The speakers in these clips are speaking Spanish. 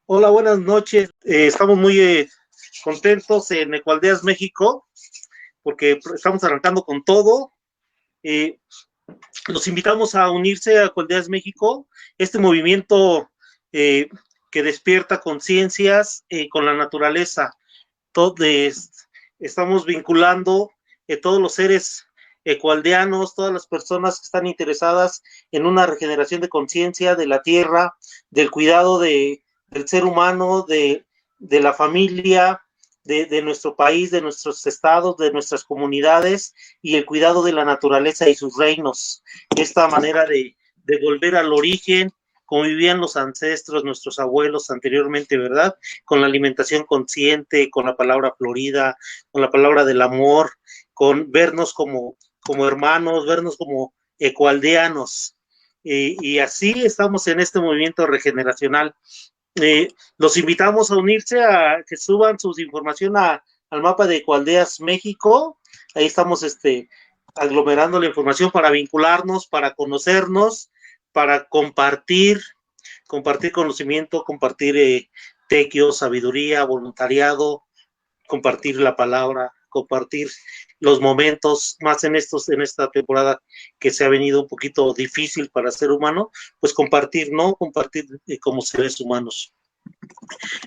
Hola, buenas noches. Estamos muy contentos en Ecualdeas, México, porque estamos arrancando con todo. Eh, los invitamos a unirse a Ecualdeas, México, este movimiento eh, que despierta conciencias con la naturaleza. Estamos vinculando todos los seres ecualdeanos, todas las personas que están interesadas en una regeneración de conciencia de la tierra, del cuidado del ser humano, de la familia, nuestro país, de nuestros estados, de nuestras comunidades y el cuidado de la naturaleza y sus reinos. Esta manera de volver al origen, como vivían los ancestros, nuestros abuelos anteriormente, ¿verdad? Con la alimentación consciente, con la palabra florida, con la palabra del amor, con vernos como hermanos, vernos como ecualdeanos. Y así estamos en este movimiento regeneracional. Los invitamos a unirse, a que suban su información al mapa de Ecualdeas México. Ahí estamos aglomerando la información para vincularnos, para conocernos, para compartir conocimiento, compartir tequio, sabiduría, voluntariado, compartir la palabra, compartir los momentos, más en esta temporada que se ha venido un poquito difícil para el ser humano, pues compartir, ¿no? Compartir como seres humanos.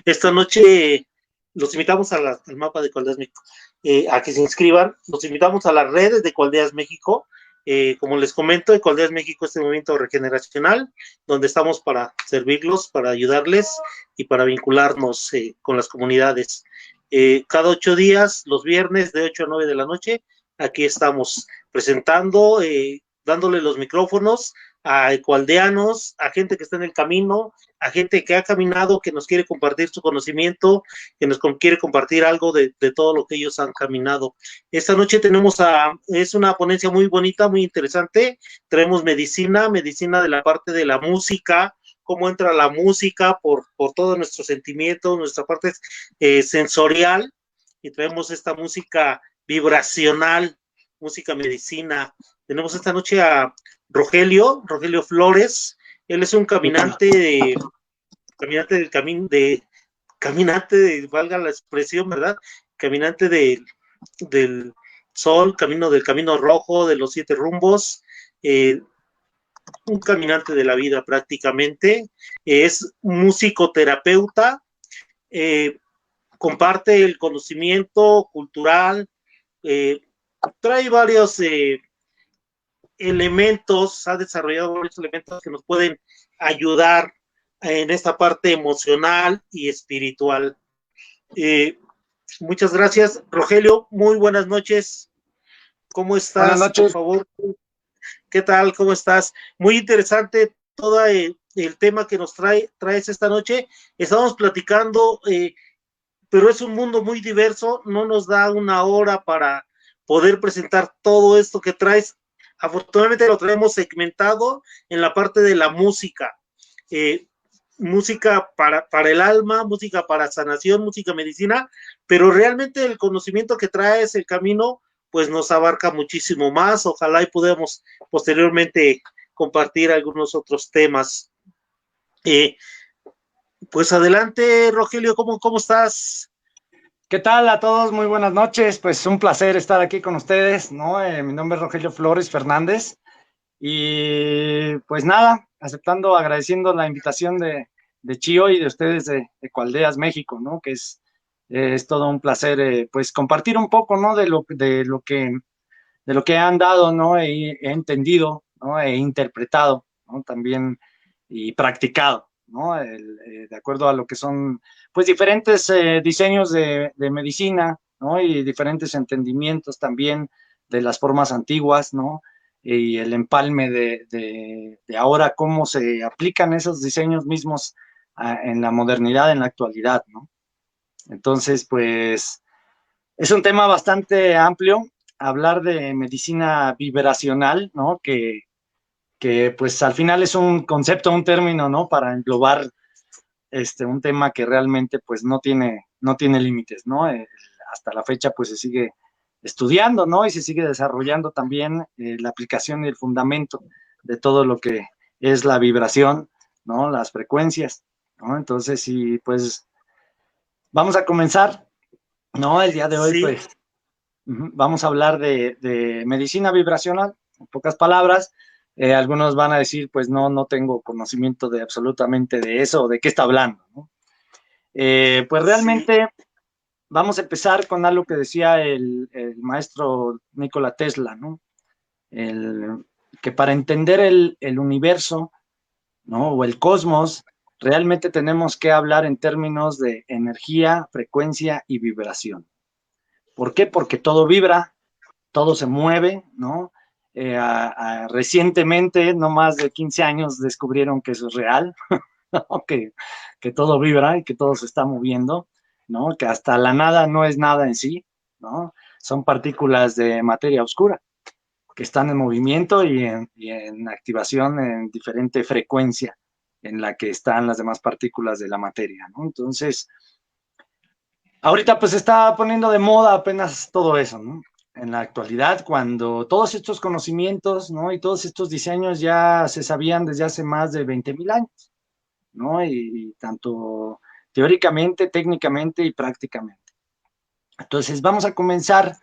Esta noche los invitamos al mapa de Ecualdeas México, a que se inscriban, los invitamos a las redes de Ecualdeas México. Como les comento, Ecualdeas México es este movimiento regeneracional, donde estamos para servirlos, para ayudarles y para vincularnos con las comunidades. Cada 8 días, los viernes de 8 a 9 de la noche, aquí estamos presentando, dándole los micrófonos a ecualdeanos, a gente que está en el camino, a gente que ha caminado, que nos quiere compartir su conocimiento, que nos quiere compartir algo de todo lo que ellos han caminado. Esta noche es una ponencia muy bonita, muy interesante. Traemos medicina de la parte de la música, cómo entra la música por todos nuestros sentimientos, nuestra parte sensorial, y traemos esta música vibracional, música medicina. Tenemos esta noche a Rogelio Flores. Él es un valga la expresión, ¿verdad? Caminante del sol, del camino rojo, de los 7 rumbos, un caminante de la vida prácticamente. Es musicoterapeuta, comparte el conocimiento cultural, eh, trae varios elementos, ha desarrollado varios elementos que nos pueden ayudar en esta parte emocional y espiritual. Muchas gracias, Rogelio. Muy buenas noches. ¿Cómo Buenas estás? Por noches. favor, ¿qué tal? ¿Cómo estás? Muy interesante todo el tema que nos traes esta noche. Estamos platicando, pero es un mundo muy diverso. No nos da una hora para poder presentar todo esto que traes. Afortunadamente lo traemos segmentado en la parte de la música. Eh, Música para el alma, música para sanación, música medicina, pero realmente el conocimiento que traes, el camino, pues nos abarca muchísimo más. Ojalá y podamos posteriormente compartir algunos otros temas. Eh, pues adelante, Rogelio, ¿cómo estás? ¿Qué tal a todos? Muy buenas noches. Pues un placer estar aquí con ustedes, ¿no? Mi nombre es Rogelio Flores Fernández y pues nada, aceptando, agradeciendo la invitación de Chio y de ustedes de Ecualdeas México, ¿no? Que es todo un placer, pues compartir un poco, ¿no? De lo que han dado, ¿no? He entendido, ¿no? He interpretado, ¿no? También y practicado, ¿no? De acuerdo a lo que son, pues, diferentes diseños de medicina, ¿no? Y diferentes entendimientos también de las formas antiguas, ¿no? Y el empalme de ahora, cómo se aplican esos diseños mismos en la modernidad, en la actualidad, ¿no? Entonces, pues, es un tema bastante amplio hablar de medicina vibracional, ¿no? Que pues al final es un concepto, un término, ¿no? Para englobar un tema que realmente pues no tiene límites, ¿no? Hasta la fecha pues se sigue estudiando, ¿no? Y se sigue desarrollando también la aplicación y el fundamento de todo lo que es la vibración, ¿no? Las frecuencias. ¿no? Entonces, sí, pues vamos a comenzar, ¿no? El día de hoy, Sí, pues vamos a hablar de medicina vibracional, en pocas palabras. Algunos van a decir, pues no tengo conocimiento de absolutamente de eso, o de qué está hablando, ¿no? Pues sí, realmente vamos a empezar con algo que decía el maestro Nikola Tesla, ¿no? El, que para entender el universo, ¿no? O el cosmos, realmente tenemos que hablar en términos de energía, frecuencia y vibración. ¿Por qué? Porque todo vibra, todo se mueve, ¿no? Recientemente, no más de 15 años, descubrieron que eso es real, ¿no? Que todo vibra y que todo se está moviendo, ¿no? Que hasta la nada no es nada en sí, ¿no? Son partículas de materia oscura que están en movimiento y en activación en diferente frecuencia en la que están las demás partículas de la materia, ¿no? Entonces, ahorita pues se está poniendo de moda apenas todo eso, ¿no? En la actualidad, cuando todos estos conocimientos, ¿no? Y todos estos diseños ya se sabían desde hace más de 20,000 años, ¿no? Y tanto teóricamente, técnicamente y prácticamente. Entonces, vamos a comenzar,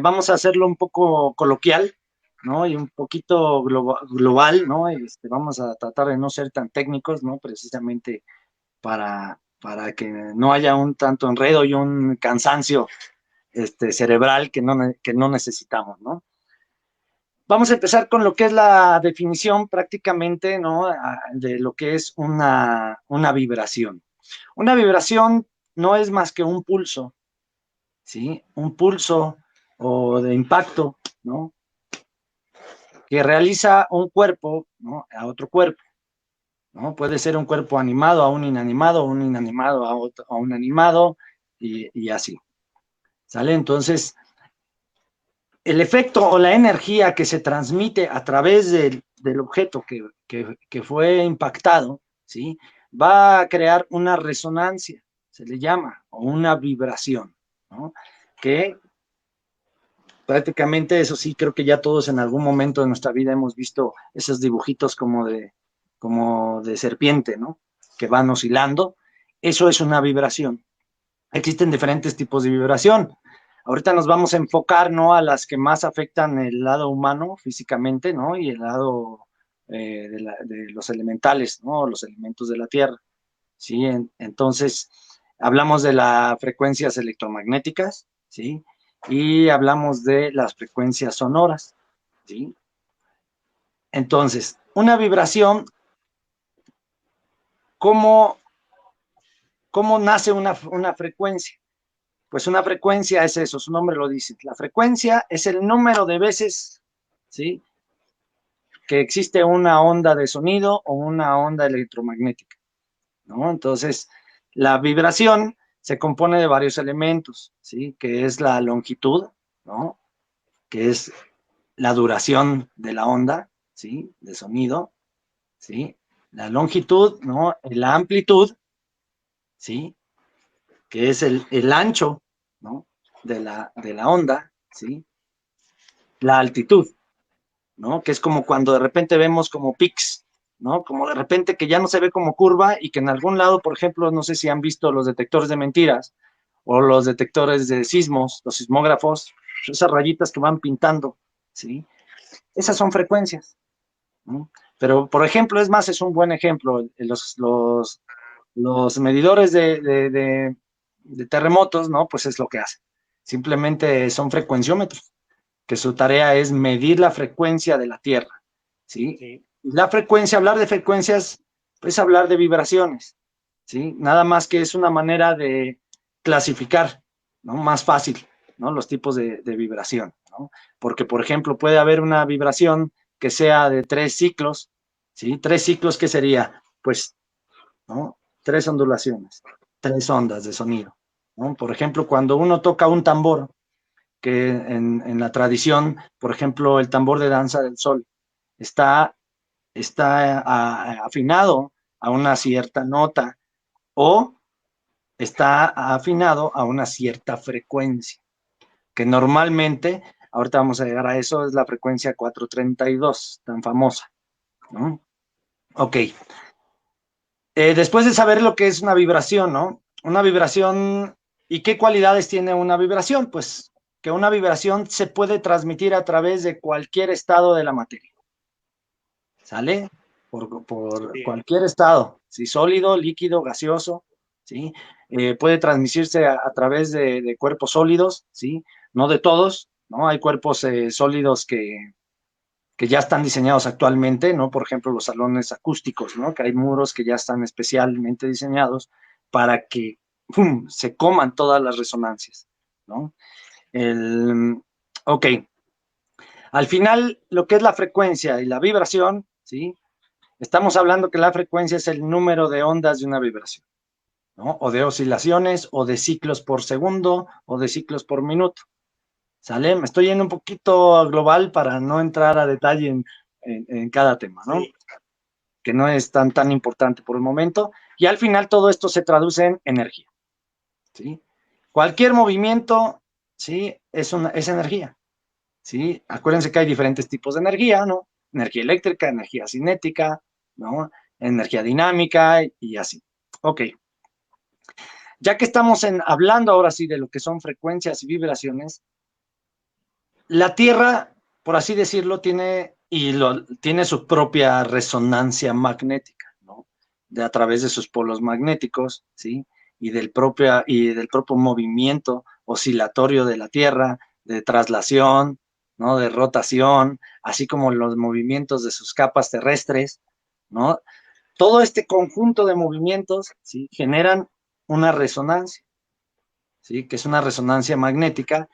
vamos a hacerlo un poco coloquial, ¿no? Y un poquito global, ¿no? Vamos a tratar de no ser tan técnicos, ¿no? Precisamente para que no haya un tanto enredo y un cansancio cerebral que no necesitamos, ¿no? Vamos a empezar con lo que es la definición prácticamente, ¿no? De lo que es una vibración. Una vibración no es más que un pulso, ¿sí? Un pulso o de impacto, ¿no? Que realiza un cuerpo, ¿no? A otro cuerpo, ¿no? Puede ser un cuerpo animado a un inanimado a un animado y así, ¿sale? Entonces, el efecto o la energía que se transmite a través del objeto que fue impactado, ¿sí? Va a crear una resonancia, se le llama, o una vibración, ¿no? Que prácticamente eso sí, creo que ya todos en algún momento de nuestra vida hemos visto esos dibujitos como de serpiente, ¿no? Que van oscilando. Eso es una vibración. Existen diferentes tipos de vibración. Ahorita nos vamos a enfocar, ¿no? A las que más afectan el lado humano físicamente, ¿no? Y el lado de los elementales, ¿no? Los elementos de la Tierra, ¿sí? Entonces, hablamos de las frecuencias electromagnéticas, ¿sí? Y hablamos de las frecuencias sonoras, ¿sí? Entonces, una vibración, ¿cómo, cómo nace una frecuencia? Pues una frecuencia es eso, su nombre lo dice. La frecuencia es el número de veces, ¿sí? Que existe una onda de sonido o una onda electromagnética, ¿no? Entonces, la vibración se compone de varios elementos, ¿sí? Que es la longitud, ¿no? Que es la duración de la onda, ¿sí? De sonido, ¿sí? La longitud, ¿no? La amplitud, ¿sí? Que es el ancho, ¿no? De la onda, ¿sí? La altitud, ¿no? Que es como cuando de repente vemos como pics, ¿no? Como de repente que ya no se ve como curva y que en algún lado, por ejemplo, no sé si han visto los detectores de mentiras o los detectores de sismos, los sismógrafos, esas rayitas que van pintando, ¿sí? Esas son frecuencias, ¿no? Pero, por ejemplo, es más, es un buen ejemplo, los medidores de terremotos, ¿no? Pues es lo que hacen. Simplemente son frecuenciómetros, que su tarea es medir la frecuencia de la Tierra, ¿sí? sí. La frecuencia, hablar de frecuencias, pues hablar de vibraciones, ¿sí? Nada más que es una manera de clasificar, ¿no? Más fácil, ¿no? Los tipos de vibración, ¿no? Porque, por ejemplo, puede haber una vibración que sea de 3 ciclos, ¿sí? 3 ciclos, ¿qué sería? Pues, ¿no? 3 ondulaciones, 3 ondas de sonido, ¿no? Por ejemplo, cuando uno toca un tambor, que en la tradición, por ejemplo, el tambor de danza del sol está, afinado a una cierta nota o está afinado a una cierta frecuencia, que normalmente, ahorita vamos a llegar a eso, es la frecuencia 432, tan famosa, ¿no? Ok, Después de saber lo que es una vibración, ¿no? Una vibración, ¿y qué cualidades tiene una vibración? Pues que una vibración se puede transmitir a través de cualquier estado de la materia, ¿sale? Por Sí. cualquier estado, si sólido, líquido, gaseoso, ¿sí? Puede transmitirse a través de cuerpos sólidos, ¿sí? No de todos, ¿no? Hay cuerpos sólidos que ya están diseñados actualmente, ¿no? Por ejemplo, los salones acústicos, ¿no? Que hay muros que ya están especialmente diseñados para que ¡pum!, se coman todas las resonancias, ¿no? El, ok, al final, lo que es la frecuencia y la vibración, ¿sí? Estamos hablando que la frecuencia es el número de ondas de una vibración, ¿no? O de oscilaciones, o de ciclos por segundo, o de ciclos por minuto. ¿Sale? Me estoy yendo un poquito global para no entrar a detalle en cada tema, ¿no? Sí. Que no es tan importante por el momento. Y al final todo esto se traduce en energía, ¿sí? Cualquier movimiento, ¿sí? Es energía, ¿sí? Acuérdense que hay diferentes tipos de energía, ¿no? Energía eléctrica, energía cinética, ¿no? Energía dinámica y así. Ok. Ya que estamos hablando ahora sí de lo que son frecuencias y vibraciones, la Tierra, por así decirlo, tiene su propia resonancia magnética, ¿no? A través de sus polos magnéticos, ¿sí? Y del propio movimiento oscilatorio de la Tierra, de traslación, ¿no? De rotación, así como los movimientos de sus capas terrestres, ¿no? Todo este conjunto de movimientos, ¿sí? Generan una resonancia, ¿sí? Que es una resonancia magnética,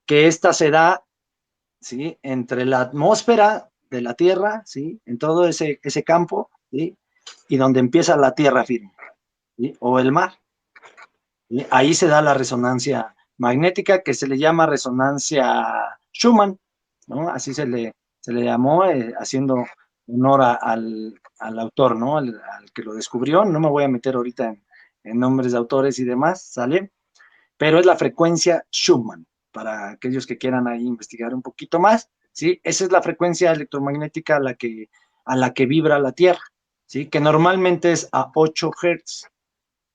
que esta se da, ¿sí? Entre la atmósfera de la Tierra, ¿sí? En todo ese campo, ¿sí? Y donde empieza la Tierra firme, ¿sí? O el mar, ¿sí? Ahí se da la resonancia magnética, que se le llama resonancia Schumann, ¿no? Así se le llamó, haciendo honor al autor, ¿no? Al que lo descubrió. No me voy a meter ahorita en nombres de autores y demás, ¿sale? Pero es la frecuencia Schumann, para aquellos que quieran ahí investigar un poquito más, ¿sí? Esa es la frecuencia electromagnética a la que vibra la Tierra, ¿sí? Que normalmente es a 8 Hz,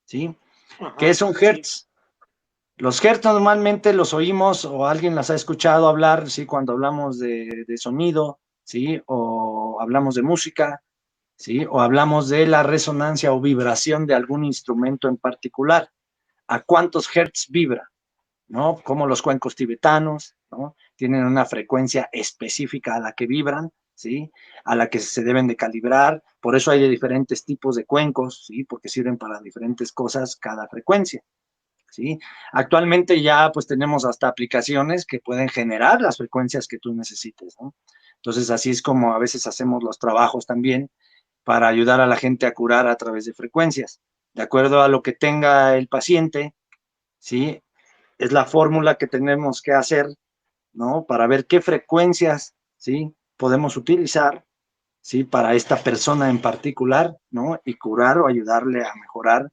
¿sí? ¿Qué es Ajá, un sí. Hertz? Los Hertz normalmente los oímos o alguien las ha escuchado hablar, ¿sí? Cuando hablamos de sonido, ¿sí? O hablamos de música, ¿sí? O hablamos de la resonancia o vibración de algún instrumento en particular. ¿A cuántos Hertz vibra? ¿No? Como los cuencos tibetanos, ¿no? Tienen una frecuencia específica a la que vibran, ¿sí? A la que se deben de calibrar. Por eso hay de diferentes tipos de cuencos, ¿sí? Porque sirven para diferentes cosas cada frecuencia, ¿sí? Actualmente ya pues tenemos hasta aplicaciones que pueden generar las frecuencias que tú necesites, ¿no? Entonces así es como a veces hacemos los trabajos también para ayudar a la gente a curar a través de frecuencias. De acuerdo a lo que tenga el paciente, ¿sí? Es la fórmula que tenemos que hacer, ¿no? Para ver qué frecuencias, ¿sí? Podemos utilizar, ¿sí? Para esta persona en particular, ¿no? Y curar o ayudarle a mejorar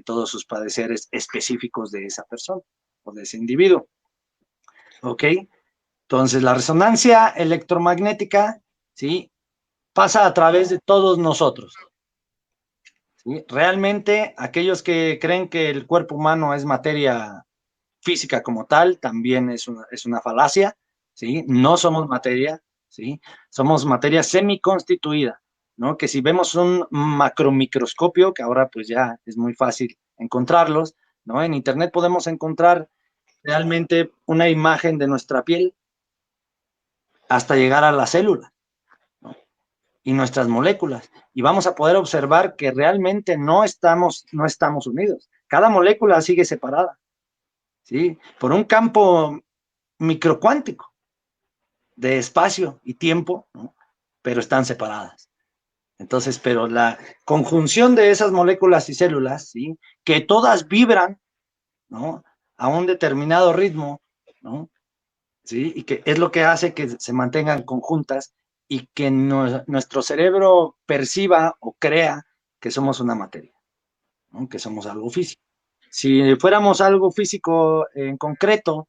todos sus padeceres específicos de esa persona o de ese individuo, ¿ok? Entonces, la resonancia electromagnética, ¿sí? Pasa a través de todos nosotros, ¿sí? Realmente, aquellos que creen que el cuerpo humano es materia física como tal, también es una falacia, ¿sí? No somos materia, ¿sí? Somos materia semiconstituida, ¿no? Que si vemos un macromicroscopio, que ahora pues ya es muy fácil encontrarlos, ¿no? En internet podemos encontrar realmente una imagen de nuestra piel hasta llegar a la célula, ¿no? Y nuestras moléculas. Y vamos a poder observar que realmente no estamos unidos. Cada molécula sigue separada, ¿sí? Por un campo microcuántico de espacio y tiempo, ¿no? Pero están separadas. Entonces, pero la conjunción de esas moléculas y células, ¿sí? Que todas vibran, ¿no? A un determinado ritmo, ¿no? ¿Sí? Y que es lo que hace que se mantengan conjuntas y que nuestro cerebro perciba o crea que somos una materia, ¿no? Que somos algo físico. Si fuéramos algo físico en concreto,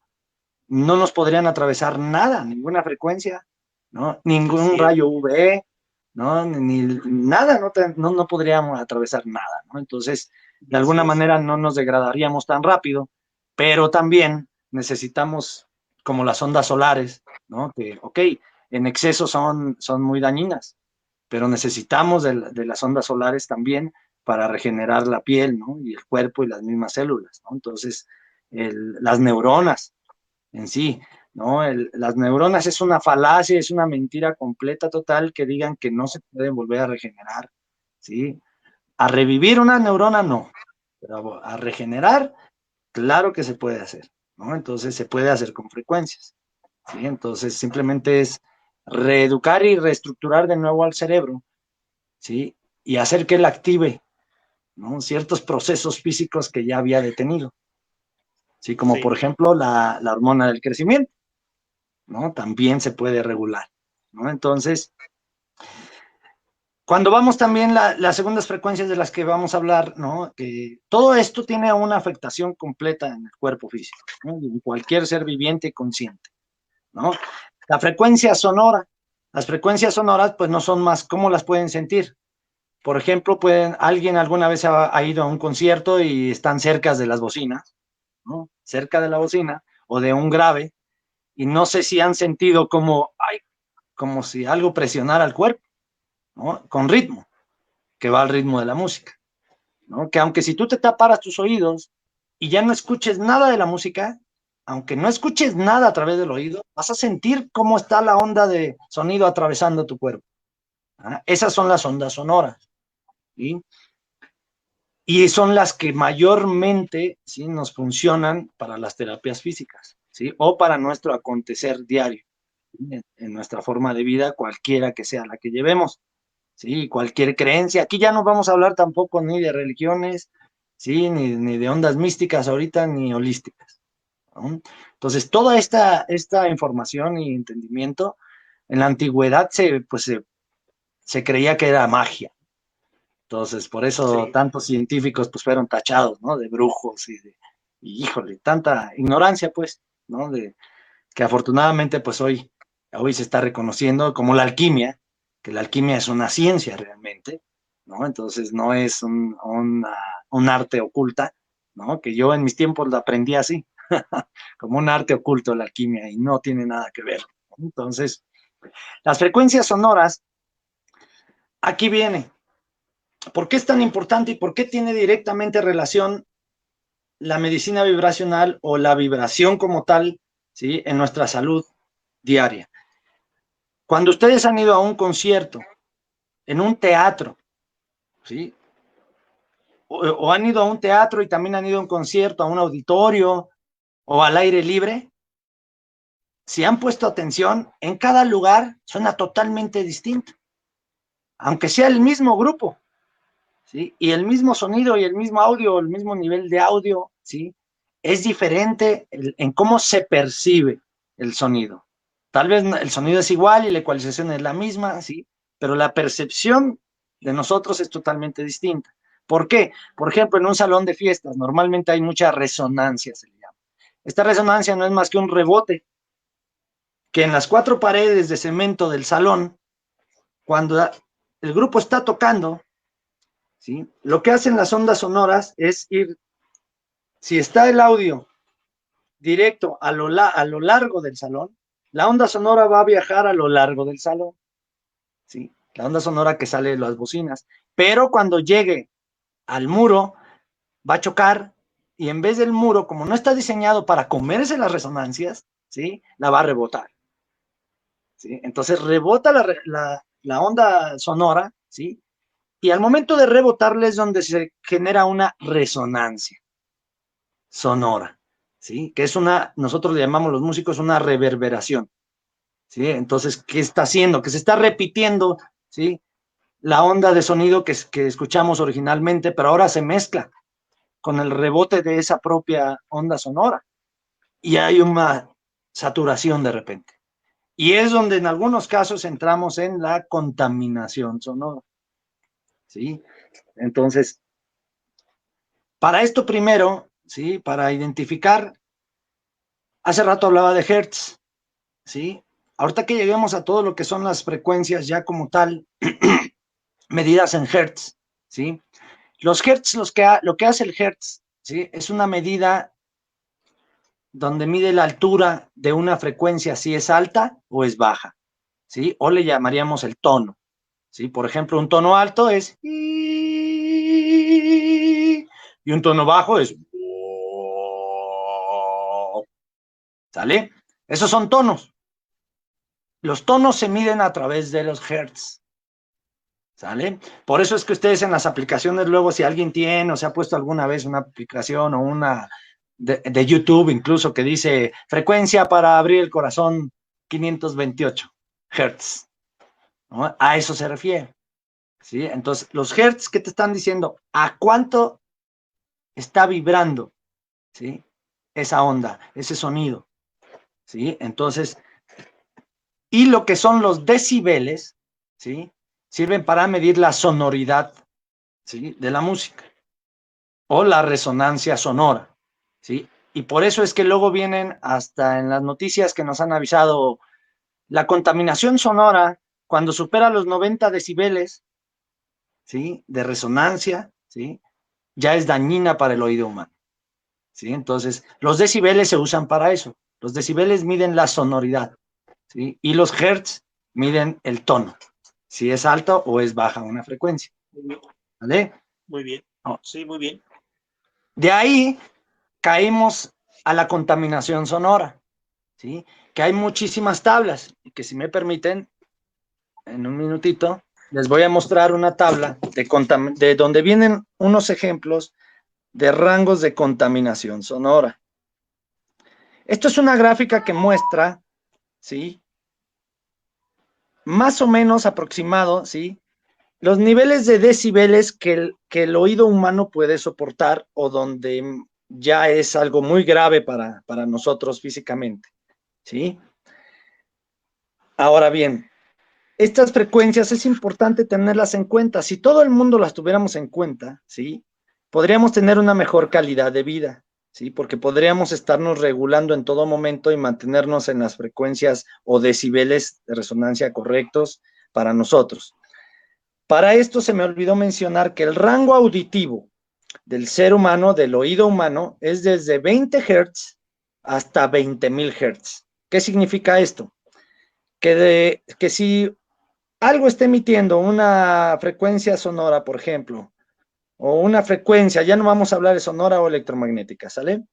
no nos podrían atravesar nada, ninguna frecuencia, ¿no? Ningún Así es. rayo UV, ¿no? Ni nada, no podríamos atravesar nada, ¿no? Entonces, de Así alguna es. manera no nos degradaríamos tan rápido, pero también necesitamos, como las ondas solares, ¿no? Que, ok, en exceso son muy dañinas, pero necesitamos de las ondas solares también para regenerar la piel, ¿no? Y el cuerpo y las mismas células, ¿no? Entonces, las neuronas en sí, ¿no? Las neuronas es una falacia, es una mentira completa total que digan que no se pueden volver a regenerar, ¿sí? A revivir una neurona no, pero a regenerar, claro que se puede hacer, ¿no? Entonces se puede hacer con frecuencias, ¿sí? Entonces simplemente es reeducar y reestructurar de nuevo al cerebro, ¿sí? Y hacer que él active, ¿no? Ciertos procesos físicos que ya había detenido, ¿sí? Como por Sí, ejemplo la hormona del crecimiento, ¿no? También se puede regular, ¿no? Entonces, cuando vamos también las segundas frecuencias de las que vamos a hablar, ¿no? Que todo esto tiene una afectación completa en el cuerpo físico, ¿no? En cualquier ser viviente y consciente, ¿no? La frecuencia sonora, las frecuencias sonoras, pues no son más, ¿cómo las pueden sentir? Por ejemplo, alguien alguna vez ha ido a un concierto y están cerca de las bocinas, ¿no? Cerca de la bocina o de un grave, y no sé si han sentido como, ay, como si algo presionara el cuerpo, ¿no? Con ritmo, que va al ritmo de la música, ¿no? Que aunque si tú te taparas tus oídos y ya no escuches nada de la música, aunque no escuches nada a través del oído, vas a sentir cómo está la onda de sonido atravesando tu cuerpo. ¿Ah? Esas son las ondas sonoras, ¿sí? Y son las que mayormente, ¿sí? Nos funcionan para las terapias físicas, ¿sí? O para nuestro acontecer diario, ¿sí? En nuestra forma de vida, cualquiera que sea la que llevemos. Sí, cualquier creencia. Aquí ya no vamos a hablar tampoco ni de religiones, sí, ni de ondas místicas ahorita, ni holísticas, ¿no? Entonces, toda esta información y entendimiento, en la antigüedad se creía que era magia. Entonces, por eso sí. tantos científicos pues fueron tachados, ¿no? De brujos y híjole, tanta ignorancia, pues, ¿no? Que afortunadamente pues hoy se está reconociendo como la alquimia, que la alquimia es una ciencia realmente, ¿no? Entonces no es un arte oculta, ¿no? Que yo en mis tiempos la aprendí así, como un arte oculto la alquimia y no tiene nada que ver, ¿no? Entonces, las frecuencias sonoras, aquí viene. ¿Por qué es tan importante y por qué tiene directamente relación la medicina vibracional o la vibración como tal, ¿sí? En nuestra salud diaria? Cuando ustedes han ido a un concierto, en un teatro, ¿sí? O han ido a un teatro y también han ido a un concierto, a un auditorio o al aire libre, si han puesto atención, en cada lugar suena totalmente distinto, aunque sea el mismo grupo, ¿sí? Y el mismo sonido y el mismo audio, el mismo nivel de audio, ¿sí? Es diferente en cómo se percibe el sonido. Tal vez el sonido es igual y la ecualización es la misma, ¿sí? Pero la percepción de nosotros es totalmente distinta. ¿Por qué? Por ejemplo, en un salón de fiestas normalmente hay mucha resonancia, se le llama. Esta resonancia no es más que un rebote que en las cuatro paredes de cemento del salón, cuando el grupo está tocando, ¿sí? Lo que hacen las ondas sonoras es ir, si está el audio directo a lo largo del salón, la onda sonora va a viajar a lo largo del salón, ¿sí? La onda sonora que sale de las bocinas. Pero cuando llegue al muro, va a chocar y en vez del muro, como no está diseñado para comerse las resonancias, ¿sí? La va a rebotar, ¿sí? Entonces rebota la onda sonora, ¿sí? Y al momento de rebotarle es donde se genera una resonancia sonora, ¿sí? Que es nosotros le llamamos los músicos una reverberación, ¿sí? Entonces, ¿qué está haciendo? Que se está repitiendo, ¿sí? La onda de sonido que escuchamos originalmente, pero ahora se mezcla con el rebote de esa propia onda sonora y hay una saturación de repente. Y es donde en algunos casos entramos en la contaminación sonora, ¿sí? Entonces, para esto primero, ¿sí? Para identificar, hace rato hablaba de Hertz, ¿sí? ahorita que lleguemos a todo lo que son las frecuencias ya como tal, medidas en hertz, ¿sí? Los hertz, lo que hace el hertz, ¿sí? Es una medida donde mide la altura de una frecuencia, si es alta o es baja, ¿sí? O le llamaríamos el tono, ¿sí? Por ejemplo, un tono alto es y un tono bajo es ¿sale? Esos son tonos. Los tonos se miden a través de los hertz, ¿sale? Por eso es que ustedes en las aplicaciones luego, si alguien tiene o se ha puesto alguna vez una aplicación o una de YouTube incluso que dice frecuencia para abrir el corazón 528 hertz, ¿no? A eso se refiere, ¿sí? Entonces, los hertz, ¿qué te están diciendo? ¿A cuánto está vibrando, ¿sí? Esa onda, ese sonido, ¿sí? Entonces, y lo que son los decibeles, ¿sí? Sirven para medir la sonoridad, ¿sí? De la música o la resonancia sonora, ¿sí? Y por eso es que luego vienen hasta en las noticias que nos han avisado la contaminación sonora cuando supera los 90 decibeles, ¿sí? De resonancia, ¿sí? Ya es dañina para el oído humano, ¿sí? Entonces, los decibeles se usan para eso. Los decibeles miden la sonoridad, ¿sí? Y los hertz miden el tono, si es alta o es baja una frecuencia, ¿vale? Muy bien. No. Sí, muy bien. De ahí caímos a la contaminación sonora, ¿sí? Que hay muchísimas tablas y que si me permiten, en un minutito, les voy a mostrar una tabla de donde vienen unos ejemplos de rangos de contaminación sonora. Esto es una gráfica que muestra, ¿sí? Más o menos aproximado, ¿sí? Los niveles de decibeles que el oído humano puede soportar o donde ya es algo muy grave para nosotros físicamente, ¿sí? Ahora bien, estas frecuencias es importante tenerlas en cuenta. Si todo el mundo las tuviéramos en cuenta, ¿sí? Podríamos tener una mejor calidad de vida, ¿sí? Porque podríamos estarnos regulando en todo momento y mantenernos en las frecuencias o decibeles de resonancia correctos para nosotros. Para esto se me olvidó mencionar que el rango auditivo del ser humano, del oído humano, es desde 20 Hz hasta 20.000 Hz. ¿Qué significa esto? Que si algo está emitiendo una frecuencia sonora, por ejemplo, o una frecuencia, ya no vamos a hablar de sonora o electromagnética, ¿sale?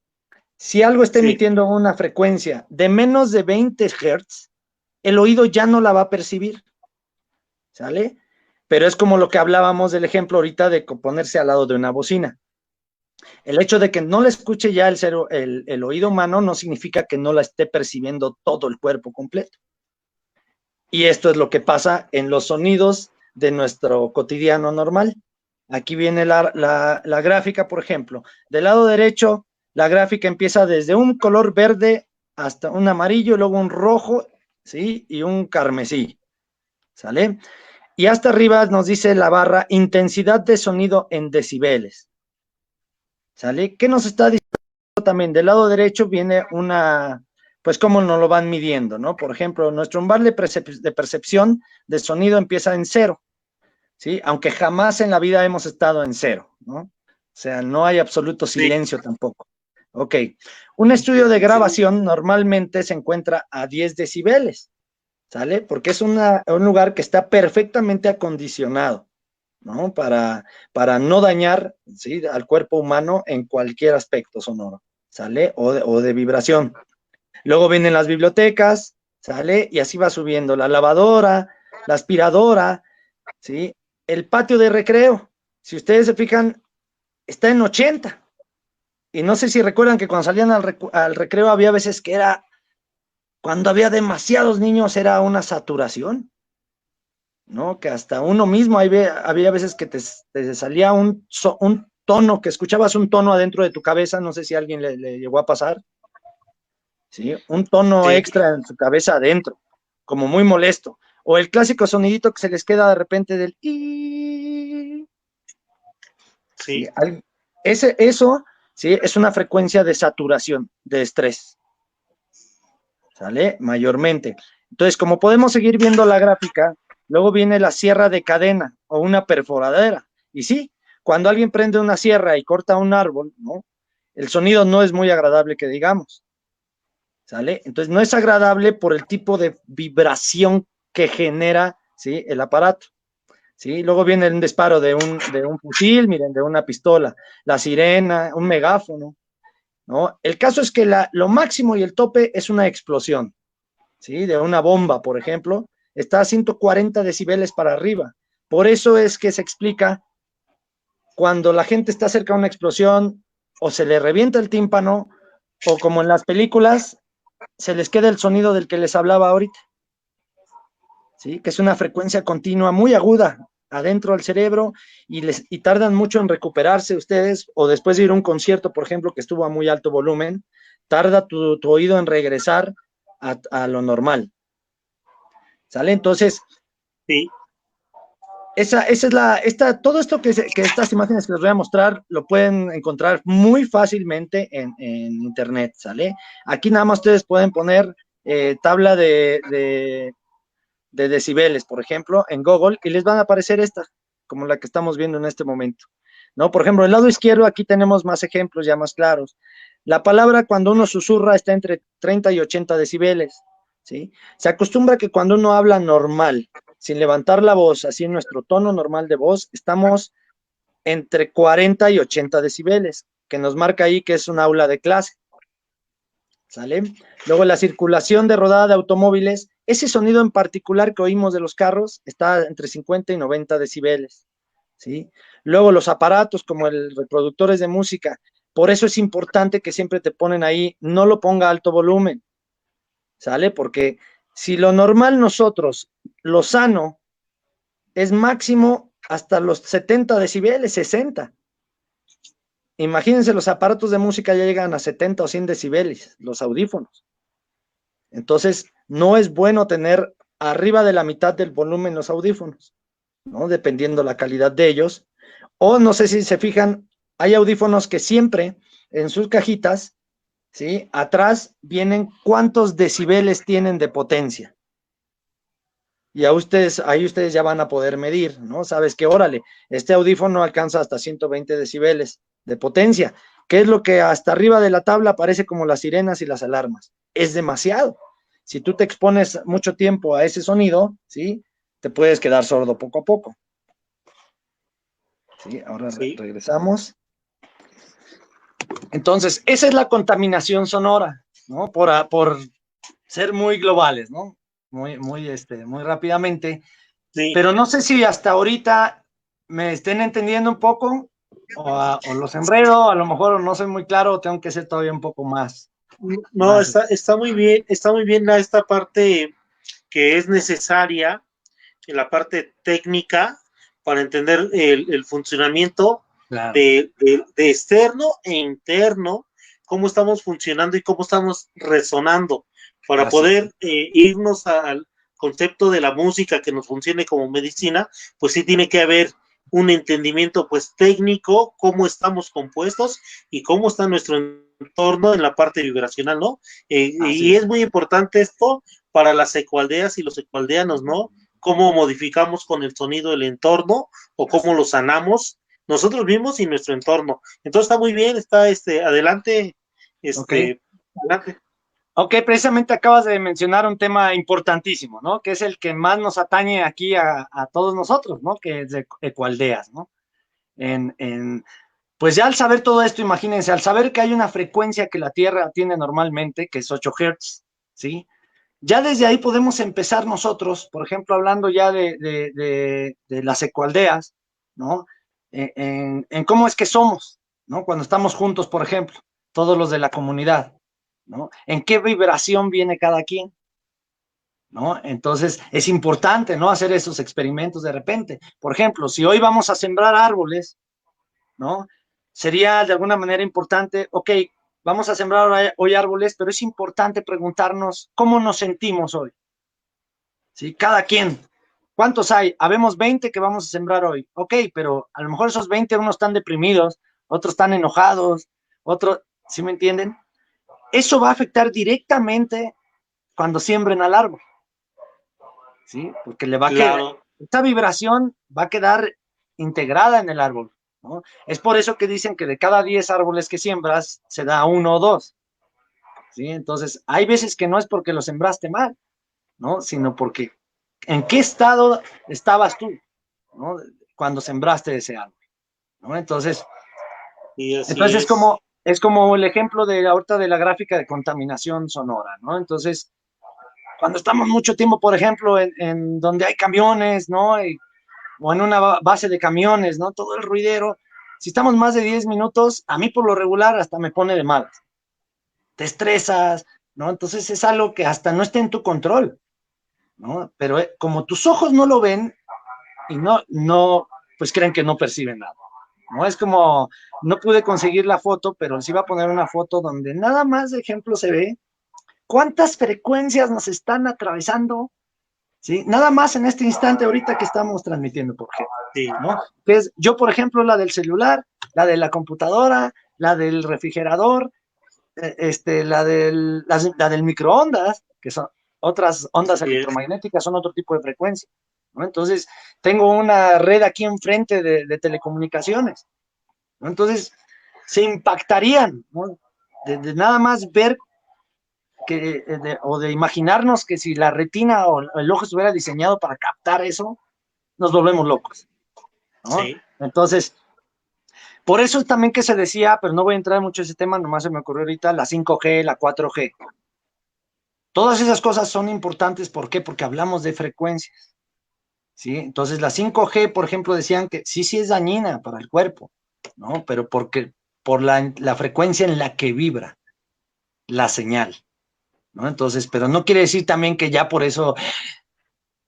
Si algo está Sí, emitiendo una frecuencia de menos de 20 Hz, el oído ya no la va a percibir, ¿sale? Pero es como lo que hablábamos del ejemplo ahorita de ponerse al lado de una bocina. El hecho de que no la escuche ya el oído humano no significa que no la esté percibiendo todo el cuerpo completo. Y esto es lo que pasa en los sonidos de nuestro cotidiano normal. Aquí viene la gráfica, por ejemplo. Del lado derecho, la gráfica empieza desde un color verde hasta un amarillo, luego un rojo, ¿sí? Y un carmesí, ¿sale? Y hasta arriba nos dice la barra intensidad de sonido en decibeles, ¿sale? ¿Qué nos está diciendo también? Del lado derecho viene pues cómo nos lo van midiendo, ¿no? Por ejemplo, nuestro umbral de percepción de sonido empieza en 0, ¿sí? Aunque jamás en la vida hemos estado en 0, ¿no? O sea, no hay absoluto sí, silencio tampoco. Ok, un estudio de sí. grabación normalmente se encuentra a 10 decibeles, ¿sale? Porque es un lugar que está perfectamente acondicionado, ¿no? Para no dañar, ¿sí? Al cuerpo humano en cualquier aspecto sonoro, ¿sale? O de vibración. Luego vienen las bibliotecas, ¿sale? Y así va subiendo la lavadora, la aspiradora, ¿sí? El patio de recreo, si ustedes se fijan, está en 80. Y no sé si recuerdan que cuando salían al recreo había veces que cuando había demasiados niños era una saturación, ¿no? Que hasta uno mismo, había veces que te salía un tono, que escuchabas un tono adentro de tu cabeza, no sé si a alguien le llegó a pasar, ¿sí? Un tono Sí, extra en su cabeza adentro, como muy molesto. O el clásico sonidito que se les queda de repente del i, ¿sí? sí, Eso, ¿sí? Es una frecuencia de saturación, de estrés, ¿sale? Mayormente. Entonces, como podemos seguir viendo la gráfica, luego viene la sierra de cadena o una perforadera. Y sí, cuando alguien prende una sierra y corta un árbol, ¿no? El sonido no es muy agradable que digamos, ¿sale? Entonces, no es agradable por el tipo de vibración que genera, ¿sí? El aparato. ¿Sí? Luego viene un disparo de un fusil, miren, de una pistola, la sirena, un megáfono, ¿no? El caso es que lo máximo y el tope es una explosión, ¿sí? De una bomba, por ejemplo, está a 140 decibeles para arriba. Por eso es que se explica cuando la gente está cerca de una explosión o se le revienta el tímpano o como en las películas se les queda el sonido del que les hablaba ahorita, ¿sí? Que es una frecuencia continua muy aguda adentro del cerebro y tardan mucho en recuperarse ustedes, o después de ir a un concierto, por ejemplo, que estuvo a muy alto volumen, tarda tu oído en regresar a lo normal, ¿sale? Entonces, Sí, esa es todo esto que estas imágenes que les voy a mostrar lo pueden encontrar muy fácilmente en internet, ¿sale? Aquí nada más ustedes pueden poner tabla de decibeles, por ejemplo, en Google, y les van a aparecer estas, como la que estamos viendo en este momento, ¿no? Por ejemplo, el lado izquierdo, aquí tenemos más ejemplos ya más claros. La palabra cuando uno susurra está entre 30 y 80 decibeles, ¿sí? Se acostumbra que cuando uno habla normal, sin levantar la voz, así en nuestro tono normal de voz, estamos entre 40 y 80 decibeles, que nos marca ahí que es un aula de clase. ¿Sale? Luego la circulación de rodada de automóviles, ese sonido en particular que oímos de los carros está entre 50 y 90 decibeles, ¿sí? Luego los aparatos como el reproductores de música, por eso es importante que siempre te ponen ahí, no lo ponga a alto volumen, ¿sale? Porque si lo normal nosotros, lo sano, es máximo hasta los 70 decibeles, 60. Imagínense, los aparatos de música ya llegan a 70 o 100 decibeles, los audífonos. Entonces, no es bueno tener arriba de la mitad del volumen los audífonos, ¿no? Dependiendo la calidad de ellos. O no sé si se fijan, hay audífonos que siempre en sus cajitas, ¿sí? Atrás vienen cuántos decibeles tienen de potencia. Y ahí ustedes ya van a poder medir, ¿no? Sabes que, órale, este audífono alcanza hasta 120 decibeles de potencia, que es lo que hasta arriba de la tabla aparece como las sirenas y las alarmas. Es demasiado. Si tú te expones mucho tiempo a ese sonido, ¿sí? Te puedes quedar sordo poco a poco. ¿Sí? Ahora sí. regresamos. Entonces, esa es la contaminación sonora, ¿no? Por ser muy globales, ¿no? Muy rápidamente. Sí. Pero no sé si hasta ahorita me estén entendiendo un poco o los enredo, a lo mejor no soy muy claro, tengo que ser todavía un poco No, más. está muy bien esta parte que es necesaria en la parte técnica para entender el funcionamiento Claro, de externo e interno, cómo estamos funcionando y cómo estamos resonando, para así es. poder irnos al concepto de la música que nos funcione como medicina, pues sí tiene que haber un entendimiento pues técnico, cómo estamos compuestos y cómo está nuestro entorno en la parte vibracional, ¿no? Así Y es. es muy importante esto para las ecualdeas y los ecualdeanos, ¿no? Cómo modificamos con el sonido el entorno o cómo lo sanamos nosotros mismos y nuestro entorno. Entonces está muy bien, está adelante, Ok. adelante. Ok, precisamente acabas de mencionar un tema importantísimo, ¿no? Que es el que más nos atañe aquí a todos nosotros, ¿no? Que es de ecualdeas, ¿no? Pues ya al saber todo esto, imagínense, al saber que hay una frecuencia que la Tierra tiene normalmente, que es 8 Hz, ¿sí? Ya desde ahí podemos empezar nosotros, por ejemplo, hablando ya de las ecualdeas, ¿no? En cómo es que somos, ¿no? Cuando estamos juntos, por ejemplo, todos los de la comunidad, ¿no? En qué vibración viene cada quien, ¿no? Entonces, es importante, ¿no? Hacer esos experimentos de repente. Por ejemplo, si hoy vamos a sembrar árboles, ¿no? Sería de alguna manera importante, ok, vamos a sembrar hoy árboles, pero es importante preguntarnos cómo nos sentimos hoy, ¿sí? Cada quien. ¿Cuántos hay? Habemos 20 que vamos a sembrar hoy. Ok, pero a lo mejor esos 20 unos están deprimidos, otros están enojados, otros, ¿sí me entienden? Eso va a afectar directamente cuando siembren al árbol. ¿sí? Porque le va a quedar, Claro. esta vibración va a quedar integrada en el árbol, ¿no? Es por eso que dicen que de cada 10 árboles que siembras, se da uno o dos, ¿sí? Entonces, hay veces que no es porque lo sembraste mal, ¿no? Sino porque en qué estado estabas tú, ¿no? Cuando sembraste ese árbol, ¿no? Y así Entonces es. es como el ejemplo de ahorita de la gráfica de contaminación sonora, ¿no? Entonces, cuando estamos mucho tiempo, por ejemplo, en donde hay camiones, ¿no? O en una base de camiones, ¿no? Todo el ruidero. Si estamos más de 10 minutos, a mí por lo regular hasta me pone de malas. Te estresas, ¿no? Entonces es algo que hasta no está en tu control, ¿no? Pero como tus ojos no lo ven y pues creen que no perciben nada, ¿no? Es como, no pude conseguir la foto, pero les iba a poner una foto donde nada más de ejemplo se ve cuántas frecuencias nos están atravesando, ¿sí? Nada más en este instante ahorita que estamos transmitiendo, por ejemplo, Sí, ¿no? Que es, yo, por ejemplo, la del celular, la de la computadora, la del refrigerador, la del microondas, que son otras ondas así es. electromagnéticas, son otro tipo de frecuencia, ¿no? Entonces, tengo una red aquí enfrente de telecomunicaciones, ¿no? Entonces, se impactarían, ¿no? De nada más ver o de imaginarnos que si la retina o el ojo estuviera diseñado para captar eso, nos volvemos locos, ¿no? Sí, Entonces, por eso es también que se decía, pero no voy a entrar mucho en ese tema, nomás se me ocurrió ahorita, la 5G, la 4G. Todas esas cosas son importantes, ¿por qué? Porque hablamos de frecuencias, ¿sí? Entonces, la 5G, por ejemplo, decían que sí es dañina para el cuerpo, ¿no? Pero porque por la frecuencia en la que vibra la señal, ¿no? Entonces, pero no quiere decir también que ya por eso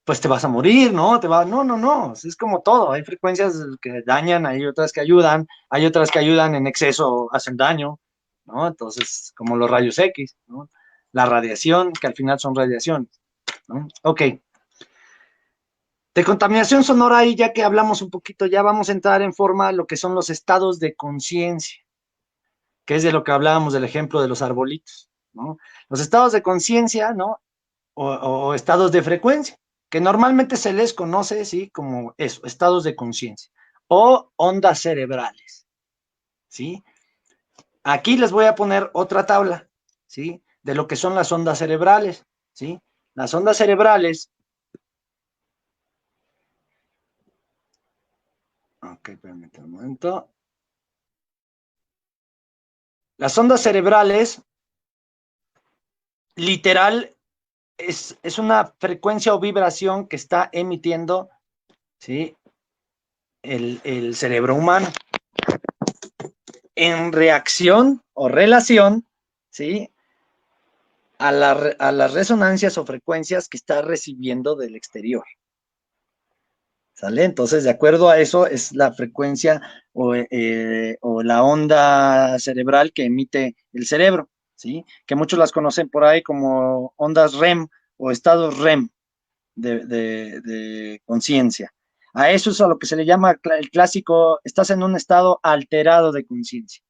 pues te vas a morir, ¿no? No, es como todo, hay frecuencias que dañan, hay otras que ayudan, hay otras que ayudan en exceso, hacen daño, ¿no? Entonces, como los rayos X, ¿no? La radiación, que al final son radiaciones, ¿no? Ok. De contaminación sonora, ahí ya que hablamos un poquito, ya vamos a entrar en forma a lo que son los estados de conciencia, que es de lo que hablábamos del ejemplo de los arbolitos, ¿no? Los estados de conciencia, ¿no? O estados de frecuencia, que normalmente se les conoce, ¿sí? Como eso, estados de conciencia o ondas cerebrales, ¿sí? Aquí les voy a poner otra tabla, ¿sí? De lo que son las ondas cerebrales, ¿sí? Las ondas cerebrales, ok, permítanme un momento. Las ondas cerebrales, literal, es una frecuencia o vibración que está emitiendo, ¿sí? El cerebro humano en reacción o relación, ¿sí? A las resonancias o frecuencias que está recibiendo del exterior. ¿Sale? Entonces, de acuerdo a eso, es la frecuencia o la onda cerebral que emite el cerebro, ¿sí? Que muchos las conocen por ahí como ondas REM o estados REM de conciencia. A eso es a lo que se le llama el clásico, estás en un estado alterado de conciencia,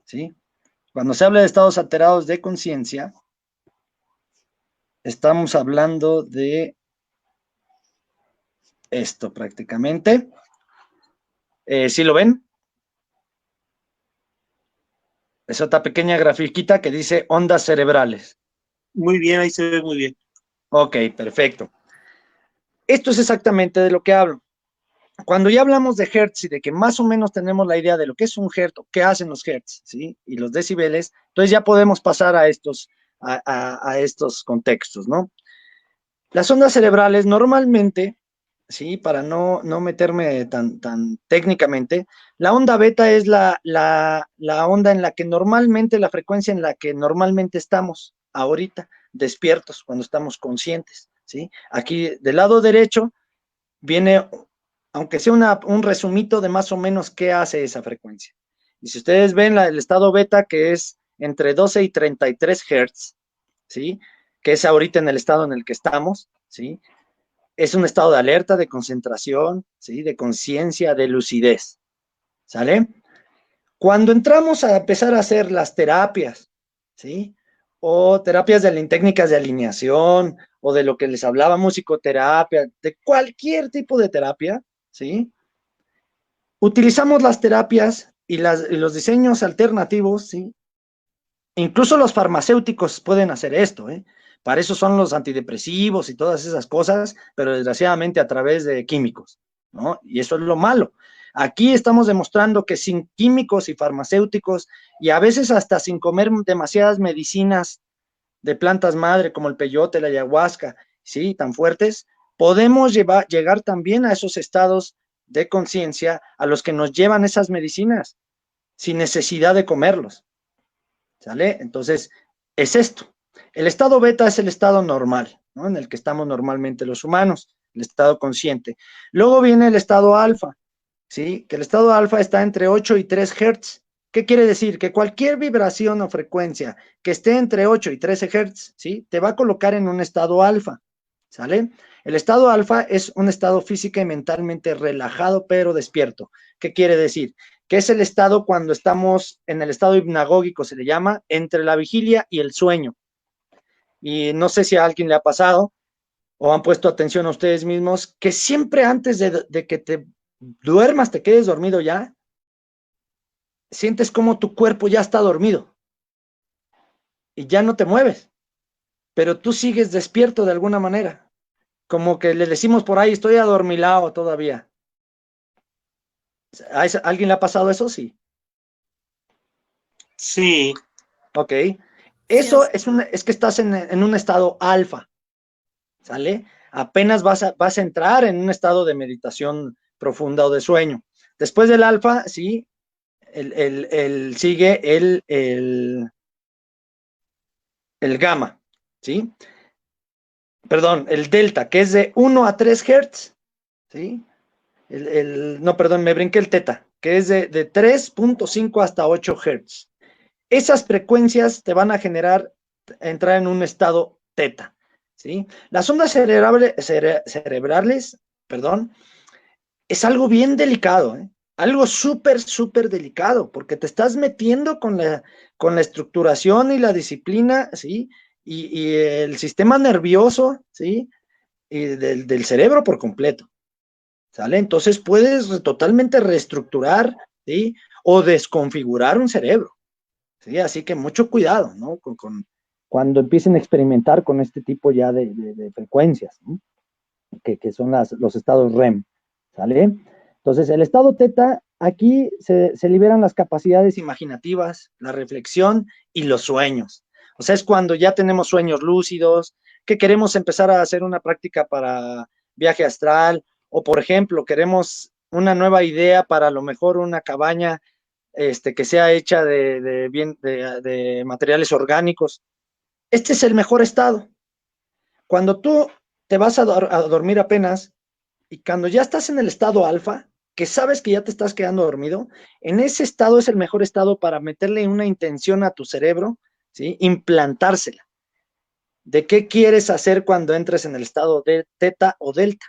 ¿sí? Cuando se habla de estados alterados de conciencia, estamos hablando de esto prácticamente. ¿Sí lo ven? Es otra pequeña grafiquita que dice ondas cerebrales. muy bien, ahí se ve muy bien. Ok, perfecto. Esto es exactamente de lo que hablo. Cuando ya hablamos de hertz y de que más o menos tenemos la idea de lo que es un hertz, qué hacen los hertz, ¿sí? Y los decibeles, entonces ya podemos pasar a estos contextos, ¿no? Las ondas cerebrales normalmente, ¿sí? Para no meterme tan técnicamente, la onda beta es la onda en la que normalmente, la frecuencia en la que normalmente estamos ahorita, despiertos, cuando estamos conscientes, ¿sí? Aquí del lado derecho viene, aunque sea un resumito de más o menos qué hace esa frecuencia. Y si ustedes ven el estado beta, que es entre 12 y 33 Hz, ¿sí? Que es ahorita en el estado en el que estamos, ¿sí? Es un estado de alerta, de concentración, ¿sí? De conciencia, de lucidez, ¿sale? Cuando entramos a empezar a hacer las terapias, ¿sí? O terapias de técnicas de alineación o de lo que les hablaba, musicoterapia, de cualquier tipo de terapia, ¿sí? Utilizamos las terapias y los diseños alternativos, ¿sí? Incluso los farmacéuticos pueden hacer esto, ¿eh? Para eso son los antidepresivos y todas esas cosas, pero desgraciadamente a través de químicos, ¿no? Y eso es lo malo. Aquí estamos demostrando que sin químicos y farmacéuticos, y a veces hasta sin comer demasiadas medicinas de plantas madre como el peyote, la ayahuasca, ¿sí? Tan fuertes, podemos llegar también a esos estados de conciencia a los que nos llevan esas medicinas sin necesidad de comerlos, ¿sale? Entonces, es esto. El estado beta es el estado normal, ¿no? En el que estamos normalmente los humanos, el estado consciente. Luego viene el estado alfa, ¿sí? Que el estado alfa está entre 8 y 3 Hz. ¿Qué quiere decir? Que cualquier vibración o frecuencia que esté entre 8 y 13 Hz, ¿sí? Te va a colocar en un estado alfa, ¿sale? El estado alfa es un estado física y mentalmente relajado pero despierto. ¿Qué quiere decir? Que es el estado cuando estamos en el estado hipnagógico, se le llama, entre la vigilia y el sueño. Y no sé si a alguien le ha pasado o han puesto atención a ustedes mismos, que siempre antes de que te duermas, te quedes dormido ya, sientes como tu cuerpo ya está dormido y ya no te mueves, pero tú sigues despierto de alguna manera, como que le decimos por ahí, estoy adormilado todavía. ¿A alguien le ha pasado eso? Sí. Sí, Ok. Eso es que estás en un estado alfa, ¿sale? Apenas vas a entrar en un estado de meditación profunda o de sueño. Después del alfa, sí, sigue el gamma, ¿sí? Perdón, el delta, que es de 1 a 3 Hz, ¿sí? No, perdón, me brinqué el teta, que es de 3.5 hasta 8 Hz. Esas frecuencias te van a generar entrar en un estado teta, ¿sí? Las ondas cerebrales, perdón, es algo bien delicado, ¿eh? Algo súper, súper delicado, porque te estás metiendo con la estructuración y la disciplina, ¿sí? Y el sistema nervioso, ¿sí? Y del cerebro por completo, ¿sale? Entonces puedes totalmente reestructurar, ¿sí? O desconfigurar un cerebro, ¿sí? Así que mucho cuidado, ¿no? Cuando empiecen a experimentar con este tipo ya de frecuencias, ¿no? Que son los estados REM, ¿sale? Entonces, el estado teta, aquí se liberan las capacidades imaginativas, la reflexión y los sueños. O sea, es cuando ya tenemos sueños lúcidos, que queremos empezar a hacer una práctica para viaje astral, o por ejemplo, queremos una nueva idea para a lo mejor una cabaña que sea hecha de materiales orgánicos. Este es el mejor estado. Cuando tú te vas a dormir apenas y cuando ya estás en el estado alfa, que sabes que ya te estás quedando dormido, en ese estado es el mejor estado para meterle una intención a tu cerebro, ¿sí? Implantársela. ¿De qué quieres hacer cuando entres en el estado de teta o delta?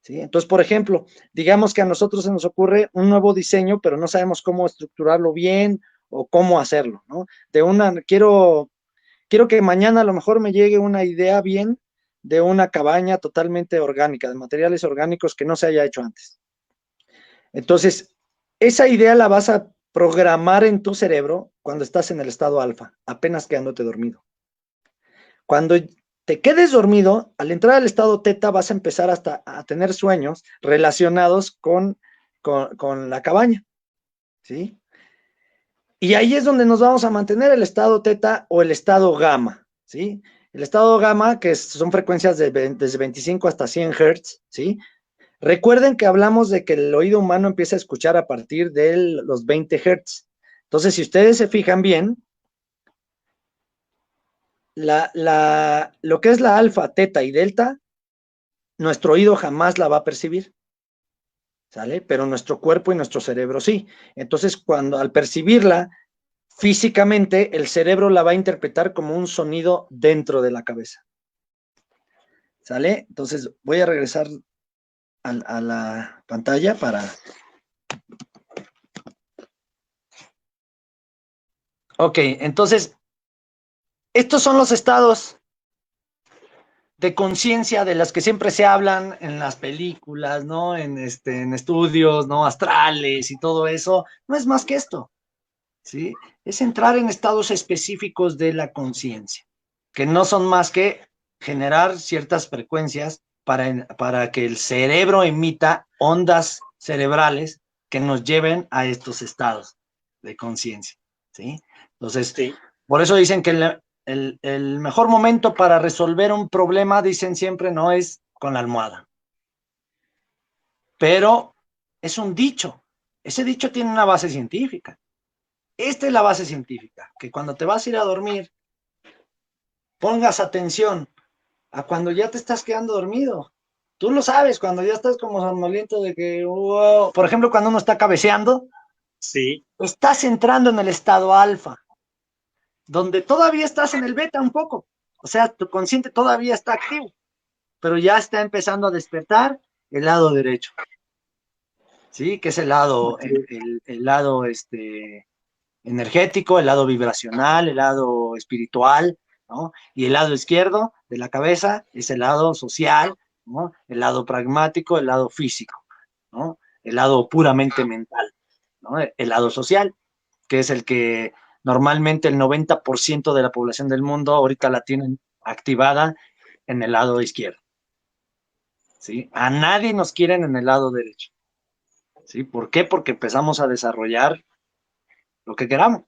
¿Sí? Entonces, por ejemplo, digamos que a nosotros se nos ocurre un nuevo diseño, pero no sabemos cómo estructurarlo bien o cómo hacerlo, ¿no? Quiero que mañana a lo mejor me llegue una idea bien de una cabaña totalmente orgánica, de materiales orgánicos que no se haya hecho antes. Entonces, esa idea la vas a programar en tu cerebro cuando estás en el estado alfa, apenas quedándote dormido. Cuando te quedes dormido, al entrar al estado teta vas a empezar hasta a tener sueños relacionados con la cabaña, ¿sí? Y ahí es donde nos vamos a mantener el estado teta o el estado gamma, ¿sí? El estado gamma, que son frecuencias desde 25 hasta 100 Hz, ¿sí? Recuerden que hablamos de que el oído humano empieza a escuchar a partir de los 20 Hz. Entonces, si ustedes se fijan bien, lo que es la alfa, teta y delta, nuestro oído jamás la va a percibir, ¿sale? Pero nuestro cuerpo y nuestro cerebro sí. Entonces, al percibirla físicamente, el cerebro la va a interpretar como un sonido dentro de la cabeza, ¿sale? Entonces, voy a regresar a la pantalla para... Ok, entonces, estos son los estados de conciencia de las que siempre se hablan en las películas, ¿no? En estudios, ¿no? Astrales y todo eso, no es más que esto, ¿sí? Es entrar en estados específicos de la conciencia, que no son más que generar ciertas frecuencias para que el cerebro emita ondas cerebrales que nos lleven a estos estados de conciencia, ¿sí? Entonces, Sí, por eso dicen que el mejor momento para resolver un problema, dicen siempre, no es con la almohada. Pero es un dicho. Ese dicho tiene una base científica. Esta es la base científica, que cuando te vas a ir a dormir, pongas atención a cuando ya te estás quedando dormido. Tú lo sabes, cuando ya estás como somnoliento de que, wow. Por ejemplo, cuando uno está cabeceando, sí, estás entrando en el estado alfa, donde todavía estás en el beta un poco. O sea, tu consciente todavía está activo, pero ya está empezando a despertar el lado derecho, ¿sí? Que es el lado, el lado energético, el lado vibracional, el lado espiritual, ¿no? Y el lado izquierdo de la cabeza es el lado social, ¿no? El lado pragmático, el lado físico, ¿no? El lado puramente mental, ¿no? El lado social, que es el que normalmente el 90% de la población del mundo ahorita la tienen activada en el lado izquierdo, ¿sí? A nadie nos quieren en el lado derecho, ¿sí? ¿Por qué? Porque empezamos a desarrollar lo que queramos,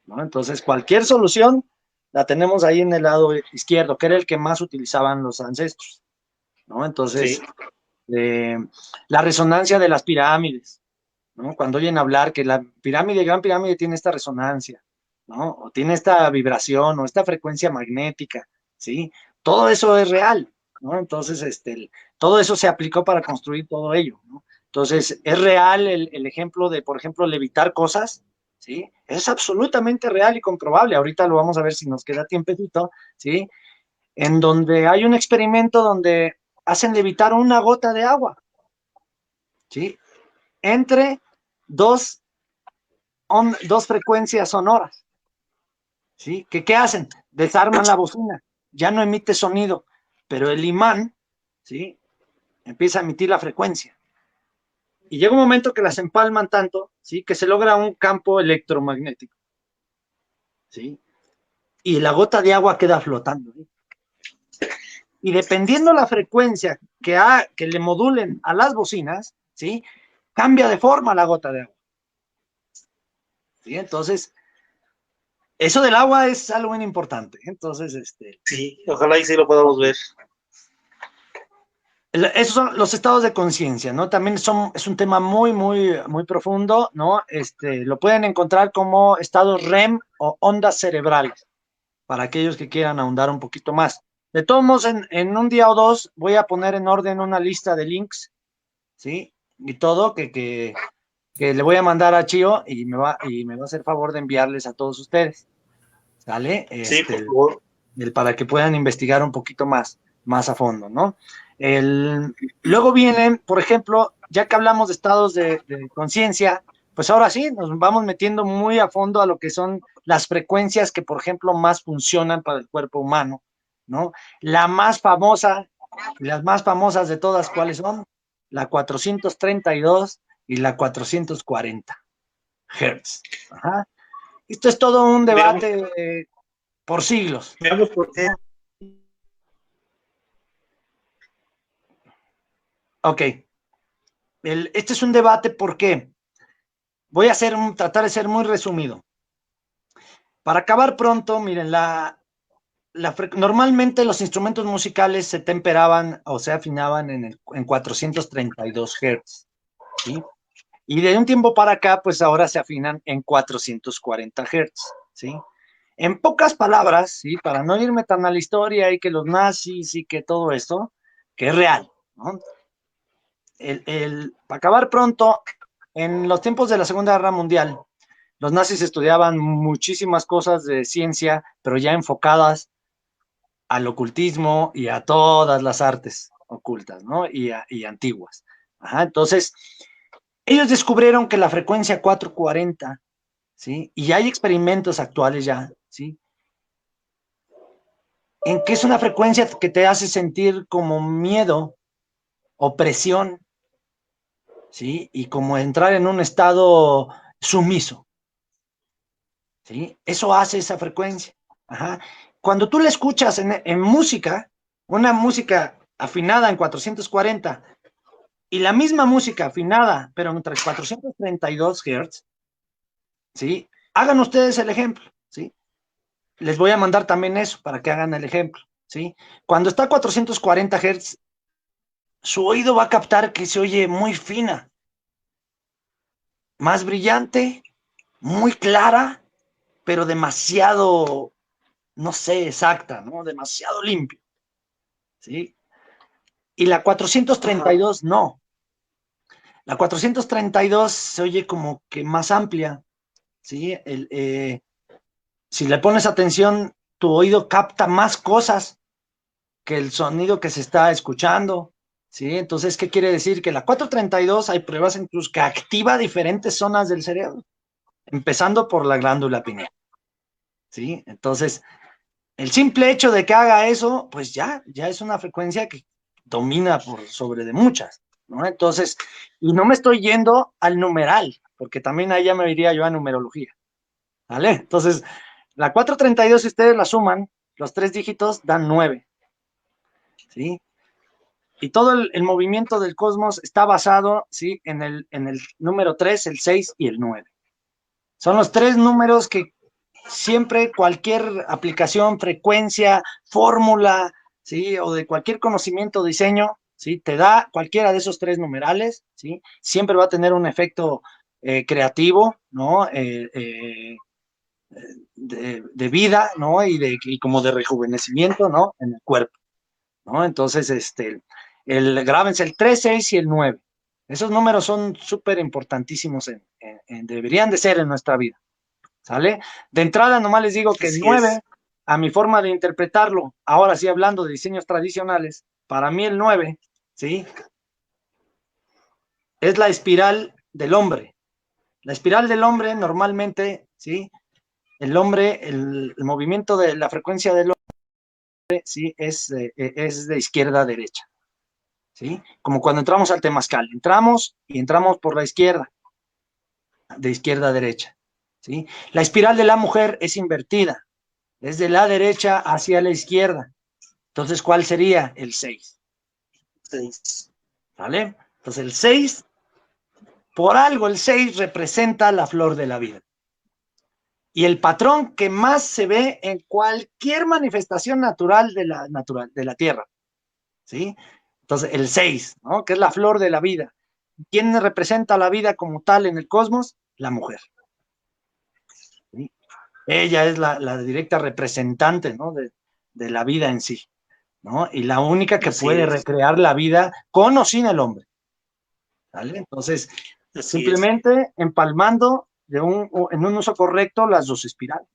¿no? Entonces, cualquier solución la tenemos ahí en el lado izquierdo, que era el que más utilizaban los ancestros, ¿no? Entonces, sí, eh, la resonancia de las pirámides, ¿no? Cuando oyen hablar que la pirámide, gran pirámide, tiene esta resonancia, ¿no? O tiene esta vibración o esta frecuencia magnética, ¿sí? Todo eso es real, ¿no? Entonces, todo eso se aplicó para construir todo ello, ¿no? Entonces, es real el ejemplo de, por ejemplo, levitar cosas, ¿sí? Es absolutamente real y comprobable. Ahorita lo vamos a ver si nos queda tiempecito, ¿sí? En donde hay un experimento donde hacen levitar una gota de agua, ¿sí? Entre dos dos frecuencias sonoras, ¿sí? ¿Qué hacen? Desarman la bocina, ya no emite sonido, pero el imán, ¿sí? Empieza a emitir la frecuencia. Y llega un momento que las empalman tanto, ¿sí? Que se logra un campo electromagnético, ¿sí? Y la gota de agua queda flotando, ¿sí? Y dependiendo la frecuencia que le modulen a las bocinas, ¿sí? Cambia de forma la gota de agua, ¿sí? Entonces, eso del agua es algo muy importante. Entonces, sí, ojalá y sí lo podamos ver. esos son los estados de conciencia, ¿no? También es un tema muy, muy, muy profundo, ¿no? Lo pueden encontrar como estados REM o ondas cerebrales, para aquellos que quieran ahondar un poquito más. De todos modos, en un día o dos voy a poner en orden una lista de links, ¿sí? Y todo que le voy a mandar a Chio y me va a hacer favor de enviarles a todos ustedes, ¿sale? Sí, por favor. Para que puedan investigar un poquito más a fondo, ¿no? Luego vienen, por ejemplo, ya que hablamos de estados de conciencia, pues ahora sí, nos vamos metiendo muy a fondo a lo que son las frecuencias que, por ejemplo, más funcionan para el cuerpo humano, ¿no? La más famosa, y las más famosas de todas, ¿cuáles son? La 432 y la 440 Hertz. Ajá. Esto es todo un Veamos, debate por siglos, veamos por qué. ¿no? Ok, este es un debate porque voy a tratar de ser muy resumido. Para acabar pronto, miren, normalmente los instrumentos musicales se temperaban o se afinaban en 432 Hz, ¿sí? Y de un tiempo para acá, pues ahora se afinan en 440 Hz, ¿sí? En pocas palabras, ¿sí? Para no irme tan a la historia y que los nazis y que todo esto, que es real, ¿no? Para acabar pronto, en los tiempos de la Segunda Guerra Mundial, los nazis estudiaban muchísimas cosas de ciencia, pero ya enfocadas al ocultismo y a todas las artes ocultas, ¿no? Y antiguas. Ajá, entonces, ellos descubrieron que la frecuencia 440, ¿sí? Y hay experimentos actuales ya, ¿sí? en que es una frecuencia que te hace sentir como miedo, opresión, ¿sí? Y como entrar en un estado sumiso, ¿sí? Eso hace esa frecuencia. Ajá. Cuando tú la escuchas en música, una música afinada en 440 y la misma música afinada, pero entre 432 Hz, ¿sí? Hagan ustedes el ejemplo, ¿sí? Les voy a mandar también eso para que hagan el ejemplo, ¿sí? Cuando está a 440 Hz, su oído va a captar que se oye muy fina, más brillante, muy clara, pero demasiado, no sé, exacta, ¿no? Demasiado limpio, ¿sí? Y la 432 no. La 432 se oye como que más amplia, ¿sí? Si le pones atención, tu oído capta más cosas que el sonido que se está escuchando, ¿sí? Entonces, ¿qué quiere decir? Que la 432 hay pruebas incluso que activa diferentes zonas del cerebro, empezando por la glándula pineal, ¿sí? Entonces, el simple hecho de que haga eso, pues ya es una frecuencia que domina por sobre de muchas, ¿no? Entonces, y no me estoy yendo al numeral, porque también ahí ya me iría yo a numerología, ¿vale? Entonces, la 432, si ustedes la suman, los tres dígitos dan 9, ¿sí? Y todo el movimiento del cosmos está basado, ¿sí? En el número 3, el 6 y el 9. Son los tres números que siempre cualquier aplicación, frecuencia, fórmula, ¿sí? O de cualquier conocimiento o diseño, ¿sí? Te da cualquiera de esos tres numerales, ¿sí? Siempre va a tener un efecto creativo, ¿no? De vida, ¿no? Y como de rejuvenecimiento, ¿no? En el cuerpo, ¿no? Entonces, grábense el 3, 6 y el 9. Esos números son súper importantísimos, deberían de ser en nuestra vida, ¿sale? De entrada, nomás les digo que el Así 9, es. a mi forma de interpretarlo, ahora sí hablando de diseños tradicionales, para mí el 9, ¿sí? Es la espiral del hombre. La espiral del hombre normalmente, ¿sí? El hombre, el movimiento de la frecuencia del hombre, ¿sí? Es de izquierda a derecha, ¿sí? Como cuando entramos al temazcal, entramos y entramos por la izquierda, de izquierda a derecha, ¿sí? La espiral de la mujer es invertida, es de la derecha hacia la izquierda. Entonces, ¿cuál sería? El 6, Sí. ¿vale? Entonces, el 6, por algo el 6 representa la flor de la vida. Y el patrón que más se ve en cualquier manifestación natural de la Tierra, ¿sí? Entonces, el 6, ¿no? Que es la flor de la vida. ¿Quién representa la vida como tal en el cosmos? La mujer, ¿sí? Ella es la directa representante, ¿no? De la vida en sí, ¿no? Y la única que Así puede es. recrear la vida con o sin el hombre, ¿vale? Entonces, Así es. simplemente empalmando en un uso correcto las dos espirales,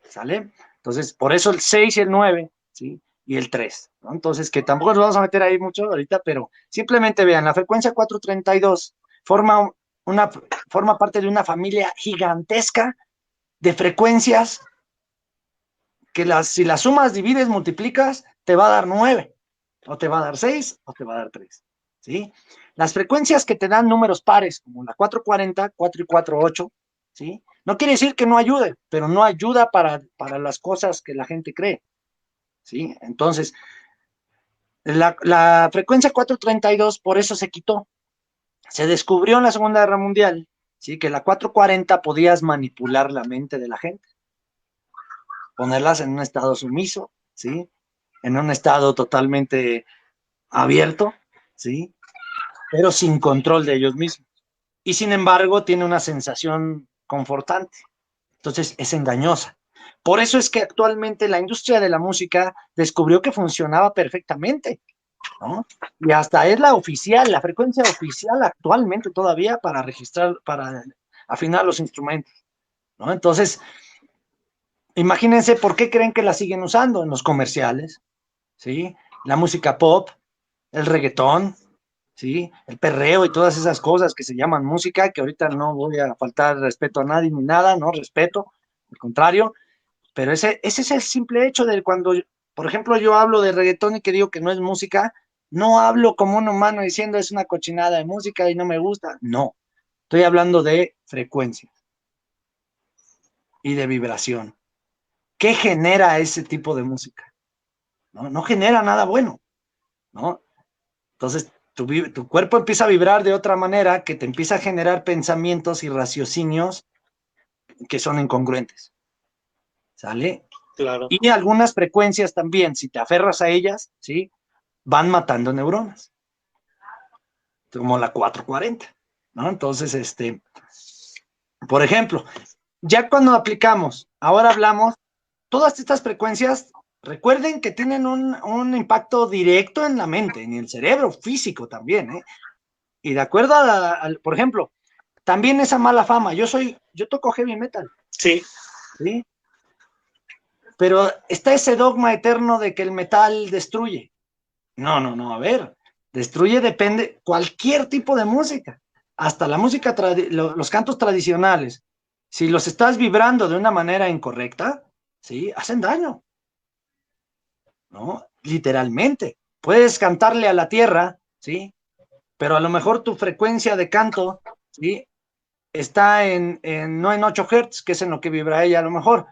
¿sale? Entonces, por eso el 6 y el 9, ¿sí? Y el 3, ¿no? Entonces, que tampoco nos vamos a meter ahí mucho ahorita, pero simplemente vean, la frecuencia 432 forma, forma parte de una familia gigantesca de frecuencias que si las sumas, divides, multiplicas, te va a dar 9, o te va a dar 6, o te va a dar 3, ¿sí? Las frecuencias que te dan números pares, como la 440, 4 y 4, 8, ¿sí? No quiere decir que no ayude, pero no ayuda para las cosas que la gente cree, ¿sí? Entonces, la frecuencia 432 por eso se quitó. Se descubrió en la Segunda Guerra Mundial, ¿sí? Que la 440 podías manipular la mente de la gente, ponerlas en un estado sumiso, ¿sí? En un estado totalmente abierto, ¿sí? Pero sin control de ellos mismos. Y sin embargo, tiene una sensación confortante. Entonces, es engañosa. Por eso es que actualmente la industria de la música descubrió que funcionaba perfectamente, ¿no? Y hasta es la oficial, la frecuencia oficial actualmente todavía para registrar, para afinar los instrumentos, ¿no? Entonces, imagínense por qué creen que la siguen usando en los comerciales, ¿sí? La música pop, el reggaetón, ¿sí? El perreo y todas esas cosas que se llaman música, que ahorita no voy a faltar respeto a nadie ni nada, no respeto, al contrario, pero ese es el simple hecho de cuando por ejemplo, yo hablo de reggaetón y que digo que no es música, no hablo como un humano diciendo es una cochinada de música y no me gusta. No, estoy hablando de frecuencia y de vibración. ¿Qué genera ese tipo de música? No, no genera nada bueno, ¿no? Entonces, tu cuerpo empieza a vibrar de otra manera que te empieza a generar pensamientos y raciocinios que son incongruentes, ¿sale? Claro, Y algunas frecuencias también, si te aferras a ellas, ¿sí? Van matando neuronas, como la 440, ¿no? Entonces, por ejemplo, ya cuando aplicamos, ahora hablamos, todas estas frecuencias, recuerden que tienen un impacto directo en la mente, en el cerebro físico también, ¿eh? Y de acuerdo por ejemplo, también esa mala fama, yo toco heavy metal, sí, ¿sí? Pero está ese dogma eterno de que el metal destruye. No, no, no, a ver, destruye depende cualquier tipo de música, hasta la música, los cantos tradicionales. Si los estás vibrando de una manera incorrecta, sí, hacen daño, ¿no? Literalmente. Puedes cantarle a la tierra, sí, pero a lo mejor tu frecuencia de canto, sí, está no en 8 Hz, que es en lo que vibra ella a lo mejor,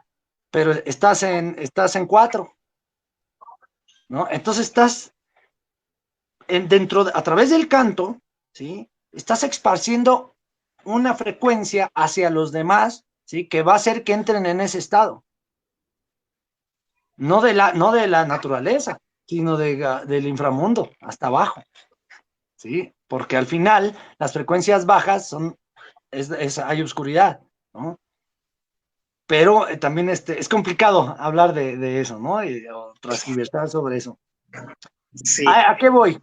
pero estás en 4, ¿no? Entonces estás a través del canto, ¿sí? Estás esparciendo una frecuencia hacia los demás, ¿sí? Que va a hacer que entren en ese estado. No de la naturaleza, sino del inframundo, hasta abajo, ¿sí? Porque al final las frecuencias bajas hay oscuridad, ¿no? Pero también es complicado hablar de eso, ¿no? O transgiversar sobre eso. sí, ¿A qué voy?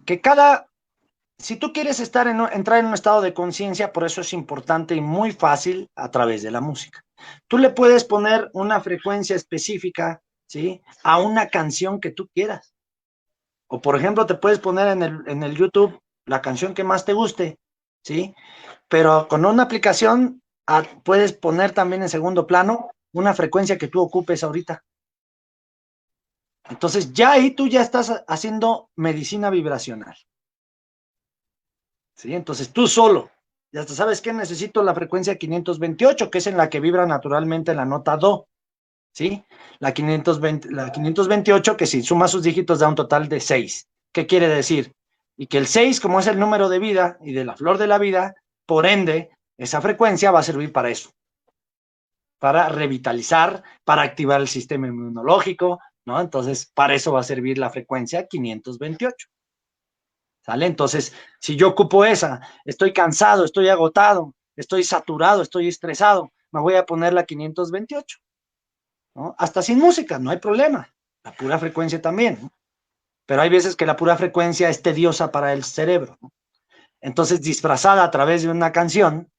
Si tú quieres entrar en un estado de conciencia, por eso es importante y muy fácil a través de la música. Tú le puedes poner una frecuencia específica, ¿sí? A una canción que tú quieras. O por ejemplo, te puedes poner en el YouTube la canción que más te guste, ¿sí? Pero con una aplicación puedes poner también en segundo plano una frecuencia que tú ocupes ahorita. Entonces ya ahí tú ya estás haciendo medicina vibracional. ¿Sí? Entonces tú solo, ya hasta sabes que necesito la frecuencia 528, que es en la que vibra naturalmente la nota do, ¿sí? La 528, que si suma sus dígitos da un total de 6. ¿Qué quiere decir? Y que el 6, como es el número de vida y de la flor de la vida, por ende, esa frecuencia va a servir para eso, para revitalizar, para activar el sistema inmunológico, ¿no? Entonces, para eso va a servir la frecuencia 528. ¿Sale? Entonces, si yo ocupo esa, estoy cansado, estoy agotado, estoy saturado, estoy estresado, me voy a poner la 528, ¿no? Hasta sin música, no hay problema. La pura frecuencia también, ¿no? Pero hay veces que la pura frecuencia es tediosa para el cerebro, ¿no? Entonces, disfrazada a través de una canción,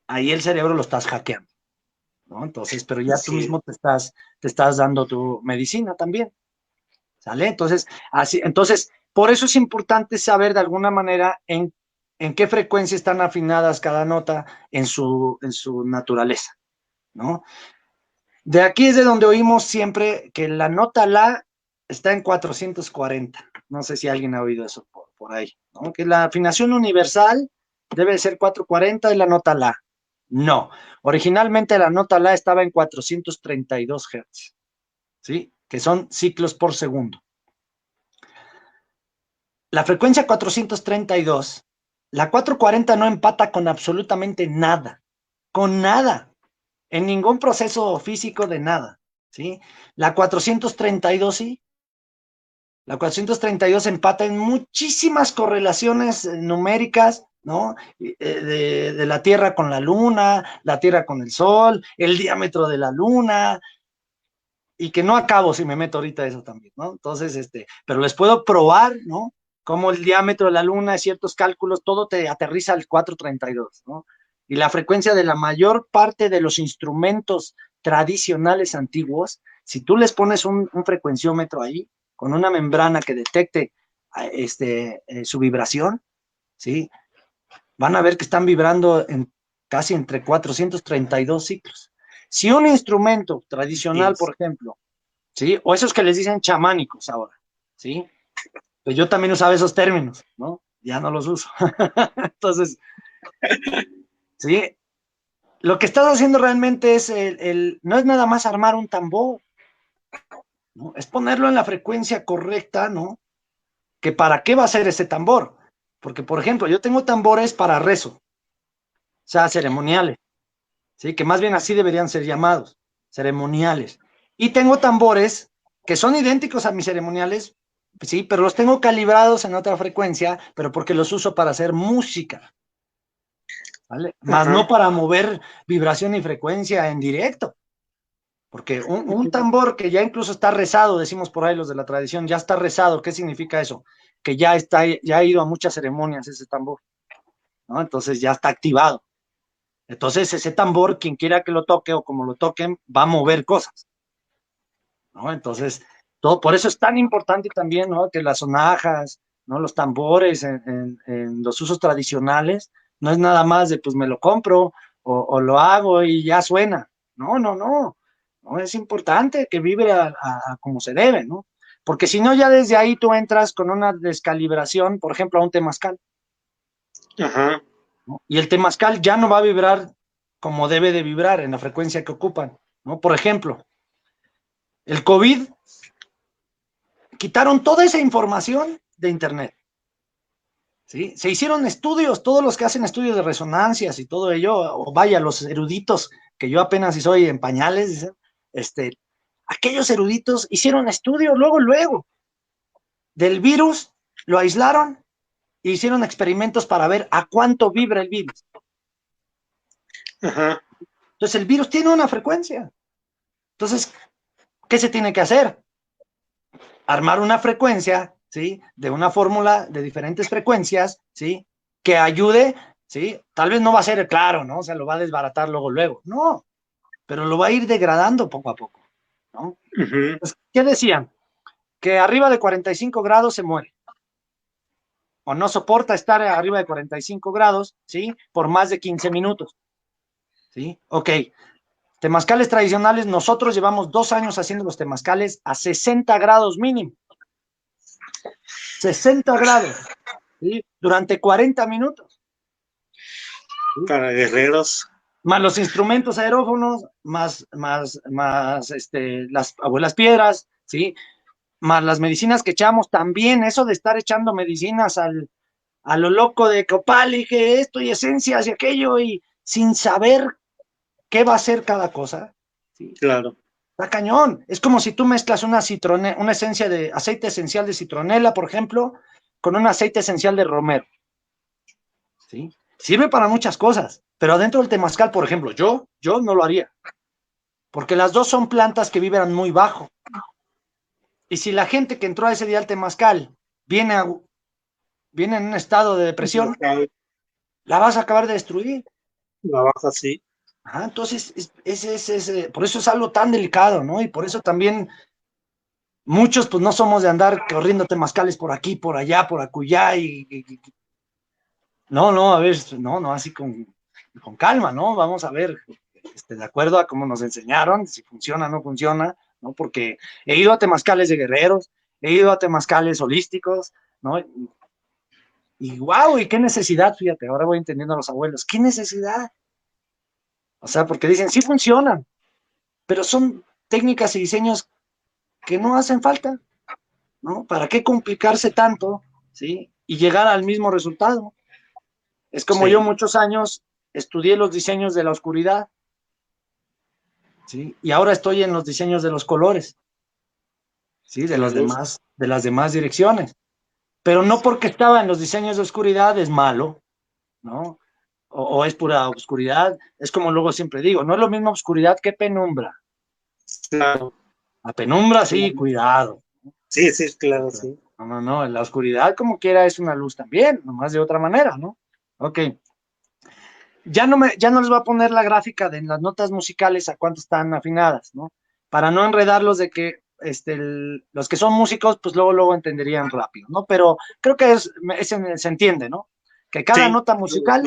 ahí el cerebro lo estás hackeando, ¿no? Entonces, pero ya tú sí, mismo te estás dando tu medicina también, ¿sale? Entonces, por eso es importante saber de alguna manera en qué frecuencia están afinadas cada nota en su naturaleza, ¿no? De aquí es de donde oímos siempre que la nota la está en 440. No sé si alguien ha oído eso por ahí, ¿no? Que la afinación universal debe ser 440 y la nota la. No, originalmente la nota la estaba en 432 Hz, ¿sí? Que son ciclos por segundo. La frecuencia 432, la 440 no empata con absolutamente nada, con nada, en ningún proceso físico de nada, ¿sí? La 432 sí, la 432 empata en muchísimas correlaciones numéricas, ¿no? De la Tierra con la Luna, la Tierra con el Sol, el diámetro de la Luna, y que no acabo si me meto ahorita eso también, ¿no? Entonces, pero les puedo probar, ¿no? Como el diámetro de la luna, ciertos cálculos, todo te aterriza al 432, ¿no? Y la frecuencia de la mayor parte de los instrumentos tradicionales antiguos, si tú les pones un frecuenciómetro ahí, con una membrana que detecte su vibración, ¿sí? Van a ver que están vibrando casi entre 432 ciclos. Si un instrumento tradicional, yes, por ejemplo, ¿sí? O esos que les dicen chamánicos ahora, ¿sí? Pues yo también usaba esos términos, ¿no? Ya no los uso. Entonces, ¿sí? Lo que estás haciendo realmente es no es nada más armar un tambor, ¿no? Es ponerlo en la frecuencia correcta, ¿no? Que para qué va a ser ese tambor. Porque, por ejemplo, yo tengo tambores para rezo, o sea, ceremoniales, ¿sí? Que más bien así deberían ser llamados, ceremoniales. Y tengo tambores que son idénticos a mis ceremoniales, sí, pero los tengo calibrados en otra frecuencia, pero porque los uso para hacer música, ¿vale? Más no Ajá. para mover vibración y frecuencia en directo. Porque un tambor que ya incluso está rezado, decimos por ahí los de la tradición, ya está rezado, ¿qué significa eso? Que ya ha ido a muchas ceremonias ese tambor, ¿no? Entonces ya está activado. Entonces ese tambor, quien quiera que lo toque o como lo toquen, va a mover cosas, ¿no? Entonces, por eso es tan importante también, ¿no? Que las sonajas, ¿no? Los tambores en los usos tradicionales, no es nada más de pues me lo compro o lo hago y ya suena. No, no, no. No es importante que vibre a como se debe, ¿no? Porque si no, ya desde ahí tú entras con una descalibración, por ejemplo, a un temazcal, Ajá. ¿no? Y el temazcal ya no va a vibrar como debe de vibrar en la frecuencia que ocupan, ¿no? Por ejemplo, el COVID quitaron toda esa información de Internet, ¿sí? Se hicieron estudios, todos los que hacen estudios de resonancias y todo ello, o vaya, los eruditos, que yo apenas si soy en pañales, dicen, aquellos eruditos hicieron estudios luego, del virus, lo aislaron e hicieron experimentos para ver a cuánto vibra el virus. Ajá. Entonces, el virus tiene una frecuencia. Entonces, ¿qué se tiene que hacer? Armar una frecuencia, ¿sí? De una fórmula de diferentes frecuencias, ¿sí? Que ayude, ¿sí? Tal vez no va a ser claro, ¿no? O sea, lo va a desbaratar luego. No, pero lo va a ir degradando poco a poco, ¿no? Ujú. Pues, ¿qué decían? Que arriba de 45 grados se muere, o no soporta estar arriba de 45 grados, ¿sí? Por más de 15 minutos, ¿sí? Ok. Temazcales tradicionales, nosotros llevamos 2 años haciendo los temazcales a 60 grados mínimo. 60 grados, ¿sí? Durante 40 minutos. ¿Sí? Para guerreros. Más los instrumentos aerófonos, más las abuelas piedras, ¿sí? Más las medicinas que echamos, también eso de estar echando medicinas a lo loco de copal y que esto y esencias y aquello y sin saber qué va a ser cada cosa, ¿sí? Claro. Está cañón. Es como si tú mezclas una esencia de aceite esencial de citronela, por ejemplo, con un aceite esencial de romero, ¿sí? Sirve para muchas cosas, pero adentro del temazcal, por ejemplo, yo no lo haría, porque las dos son plantas que vibran muy bajo. Y si la gente que entró a ese día al temazcal viene, viene en un estado de depresión, la vas a acabar de destruir. La baja, sí. Ajá, entonces, por eso es algo tan delicado, ¿no? Y por eso también muchos, pues no somos de andar corriendo temazcales por aquí, por allá, por acullá, no, no, a ver, no, no, así con calma, ¿no? Vamos a ver, de acuerdo a cómo nos enseñaron, si funciona o no funciona, ¿no? Porque he ido a temazcales de guerreros, he ido a temazcales holísticos, ¿no? Y wow, y qué necesidad, fíjate, ahora voy entendiendo a los abuelos, qué necesidad. O sea, porque dicen, sí funcionan, pero son técnicas y diseños que no hacen falta, ¿no? ¿Para qué complicarse tanto, ¿sí? Y llegar al mismo resultado. Es como yo Sí. muchos años estudié los diseños de la oscuridad, ¿sí? Y ahora estoy en los diseños de los colores, ¿sí? De la luz. De las demás direcciones. Pero no porque estaba en los diseños de oscuridad es malo, ¿no? O es pura oscuridad. Es como luego siempre digo, no es lo mismo oscuridad que penumbra. Claro. La penumbra, sí, Claro. cuidado. Sí, sí, claro, sí. No, no, no, la oscuridad como quiera es una luz también, nomás de otra manera, ¿no? Ok. Ya no les voy a poner la gráfica de las notas musicales a cuánto están afinadas, ¿no? Para no enredarlos de que los que son músicos, pues luego entenderían rápido, ¿no? Pero creo que se entiende, ¿no? Que cada Sí. nota musical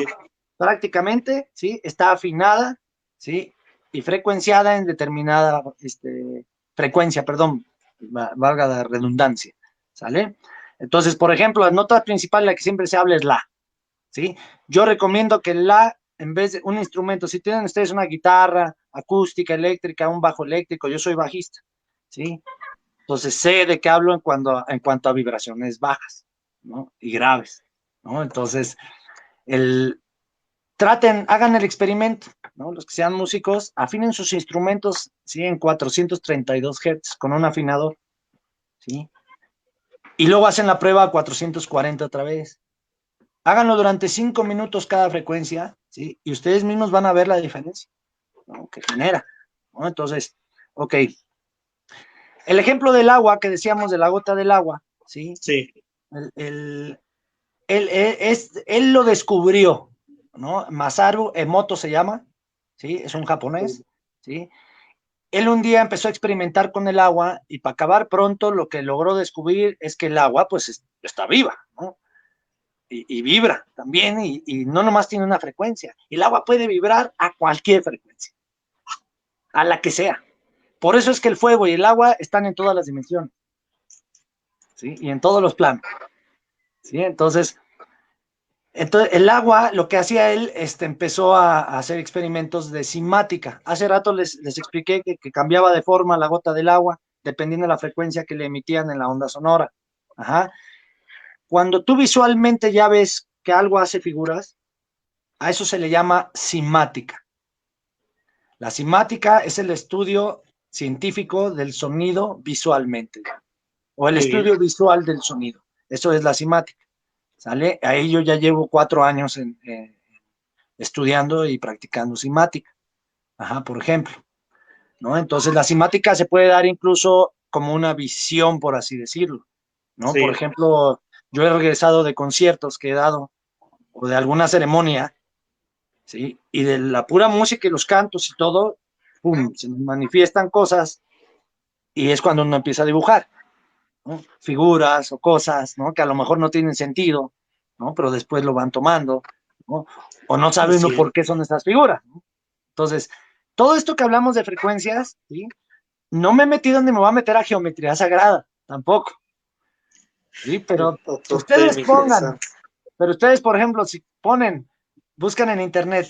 prácticamente, ¿sí? Está afinada, ¿sí? Y frecuenciada en determinada, frecuencia, perdón, valga la redundancia, ¿sale? Entonces, por ejemplo, la nota principal, la que siempre se habla es la, ¿sí? Yo recomiendo que la, en vez de un instrumento, si tienen ustedes una guitarra acústica, eléctrica, un bajo eléctrico, yo soy bajista, ¿sí? Entonces sé de qué hablo en cuanto a vibraciones bajas, ¿no? Y graves, ¿no? Entonces, hagan el experimento, ¿no? Los que sean músicos, afinen sus instrumentos, ¿sí? En 432 Hz con un afinador, ¿sí? Y luego hacen la prueba a 440 otra vez. Háganlo durante 5 minutos cada frecuencia, ¿sí? Y ustedes mismos van a ver la diferencia, ¿no? Que genera, ¿no? Entonces, ok. El ejemplo del agua que decíamos de la gota del agua, ¿sí? Sí. Él lo descubrió, ¿no? Masaru Emoto se llama, ¿sí? Es un japonés, ¿sí? Él un día empezó a experimentar con el agua y para acabar pronto lo que logró descubrir es que el agua pues está viva, ¿no? Y vibra también y no nomás tiene una frecuencia. El agua puede vibrar a cualquier frecuencia, a la que sea. Por eso es que el fuego y el agua están en todas las dimensiones, ¿sí? Y en todos los planos, ¿sí? Entonces el agua, lo que hacía él, empezó a hacer experimentos de cimática. Hace rato les expliqué que cambiaba de forma la gota del agua, dependiendo de la frecuencia que le emitían en la onda sonora. Ajá. Cuando tú visualmente ya ves que algo hace figuras, a eso se le llama cimática. La cimática es el estudio científico del sonido visualmente, o el Muy bien. estudio visual del sonido. Eso es la cimática. ¿Sale? Ahí yo ya llevo 4 años estudiando y practicando cimática. Ajá, por ejemplo, ¿no? Entonces la cimática se puede dar incluso como una visión, por así decirlo, ¿no? Por Sí. ejemplo, yo he regresado de conciertos que he dado o de alguna ceremonia, ¿sí? Y de la pura música y los cantos y todo, ¡pum!, se manifiestan cosas y es cuando uno empieza a dibujar, ¿no? Figuras o cosas, ¿no? Que a lo mejor no tienen sentido, ¿no? Pero después lo van tomando, ¿no? O no sabe uno Sí. por qué son estas figuras, ¿no? Entonces, todo esto que hablamos de frecuencias, ¿sí? No me he metido ni me voy a meter a geometría sagrada, tampoco, ¿sí? Otro tema interesante. Pero ustedes, por ejemplo, si buscan en internet,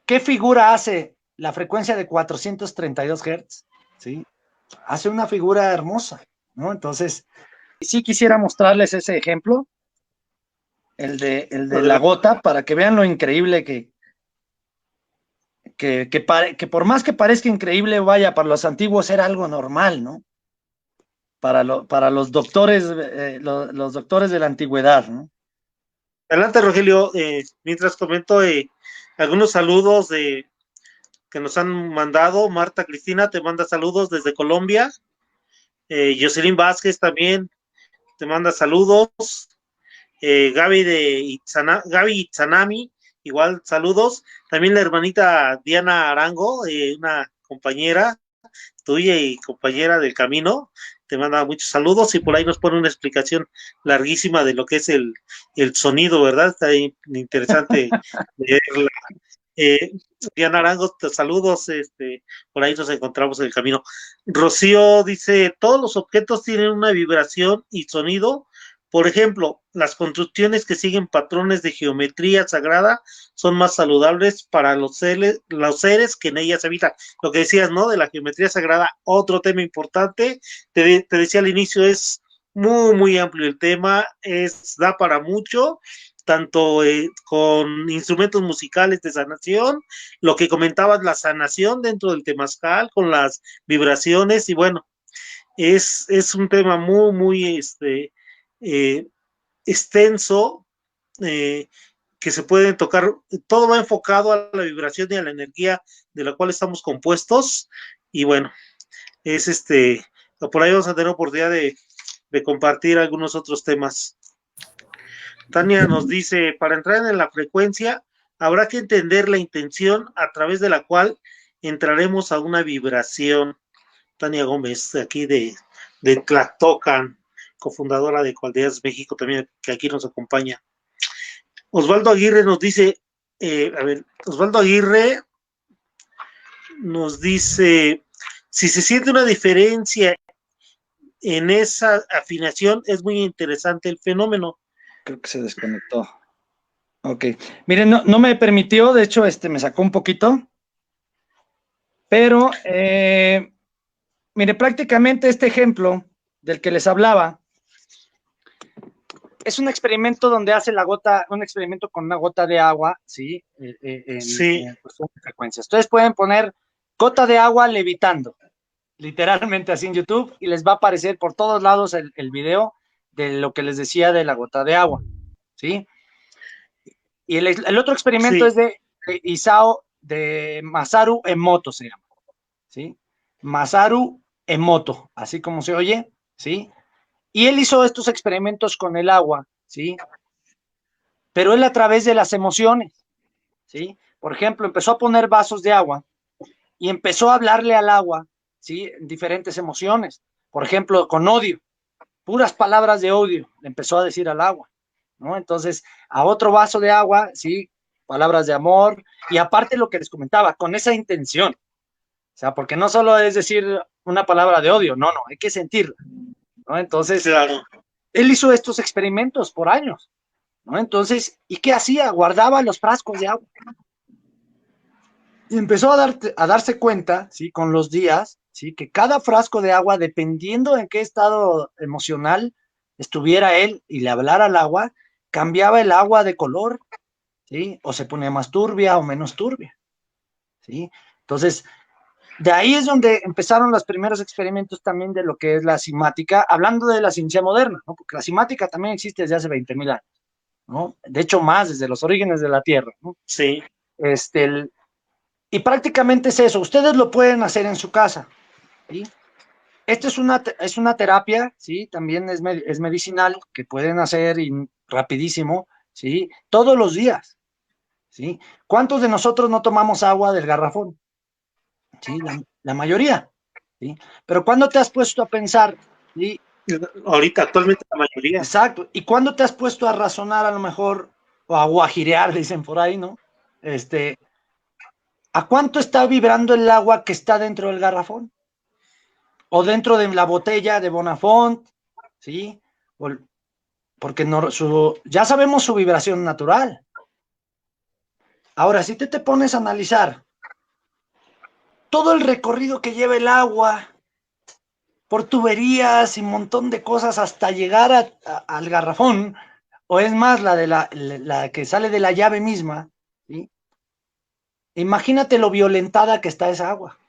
¿qué figura hace la frecuencia de 432 Hz? ¿Sí? Hace una figura hermosa, ¿no? Entonces, sí quisiera mostrarles ese ejemplo, el de la Adelante. gota, para que vean lo increíble que por más que parezca increíble, vaya, para los antiguos era algo normal, ¿no? Para los doctores, los doctores de la antigüedad, ¿no? Adelante, Rogelio. Mientras comento algunos saludos que nos han mandado. Marta Cristina te manda saludos desde Colombia. Jocelyn Vázquez también te manda saludos. Gaby Itzanami, igual saludos. También la hermanita Diana Arango, una compañera tuya y compañera del camino, te manda muchos saludos y por ahí nos pone una explicación larguísima de lo que es el sonido, ¿verdad? Está interesante leerla. Eh, Diana Arango, te saludos, por ahí nos encontramos en el camino. Rocío dice, todos los objetos tienen una vibración y sonido. Por ejemplo, las construcciones que siguen patrones de geometría sagrada son más saludables para los seres que en ellas habitan. Lo que decías, ¿no? De la geometría sagrada, otro tema importante. Te decía al inicio, es muy, muy amplio el tema, da para mucho, tanto con instrumentos musicales de sanación, lo que comentabas, la sanación dentro del temazcal, con las vibraciones, y bueno, es un tema muy, muy eh, extenso, eh, que se pueden tocar, todo va enfocado a la vibración y a la energía de la cual estamos compuestos, y bueno, es por ahí vamos a tener oportunidad de compartir algunos otros temas. Tania nos dice, para entrar en la frecuencia, habrá que entender la intención a través de la cual entraremos a una vibración. Tania Gómez, de aquí de Tlactocan, cofundadora de Cualdeas México, también que aquí nos acompaña. Osvaldo Aguirre nos dice, Osvaldo Aguirre nos dice, Si se siente una diferencia en esa afinación, es muy interesante el fenómeno. Creo que se desconectó. Ok. Miren, no me permitió, de hecho, me sacó un poquito. Pero, mire, prácticamente este ejemplo del que les hablaba es un experimento donde hace un experimento con una gota de agua, ¿sí? Sí. En cuestión de frecuencias. Ustedes pueden poner gota de agua levitando, literalmente así en YouTube, y les va a aparecer por todos lados el video de lo que les decía de la gota de agua, ¿sí? Y el otro experimento Sí. es de Masaru Emoto, se llama, ¿sí? Masaru Emoto, así como se oye, ¿sí? Y él hizo estos experimentos con el agua, ¿sí? Pero él a través de las emociones, ¿sí? Por ejemplo, empezó a poner vasos de agua y empezó a hablarle al agua, ¿sí? Diferentes emociones. Por ejemplo, con odio, puras palabras de odio, le empezó a decir al agua, ¿no? Entonces, a otro vaso de agua, ¿sí? Palabras de amor, y aparte lo que les comentaba, con esa intención. O sea, porque no solo es decir una palabra de odio, no, hay que sentirla, ¿no? Entonces, Claro. él hizo estos experimentos por años, ¿no? Entonces, ¿y qué hacía? Guardaba los frascos de agua. Y empezó a darse cuenta, ¿sí? Con los días, ¿sí? Que cada frasco de agua, dependiendo en qué estado emocional estuviera él y le hablara al agua, cambiaba el agua de color, ¿sí? O se ponía más turbia o menos turbia, ¿sí? Entonces, de ahí es donde empezaron los primeros experimentos también de lo que es la simática, hablando de la ciencia moderna, ¿no? Porque la simática también existe desde hace 20.000 años, ¿no? De hecho, más desde los orígenes de la Tierra, ¿no? Sí. Y prácticamente es eso, ustedes lo pueden hacer en su casa, ¿sí? Esta es una terapia, ¿sí? También es medicinal, que pueden hacer rapidísimo, ¿sí? Todos los días, ¿sí? ¿Cuántos de nosotros no tomamos agua del garrafón? ¿Sí? La mayoría, ¿sí? Pero ¿cuándo te has puesto a pensar, ¿sí? Ahorita, actualmente la mayoría. Exacto, ¿y cuándo te has puesto a razonar a lo mejor, o a guajirear, dicen por ahí, ¿no? ¿A cuánto está vibrando el agua que está dentro del garrafón? O dentro de la botella de Bonafont, ¿sí? Porque no, ya sabemos su vibración natural. Ahora, si te pones a analizar todo el recorrido que lleva el agua por tuberías y un montón de cosas hasta llegar al garrafón, o es más, la que sale de la llave misma, ¿sí? Imagínate lo violentada que está esa agua.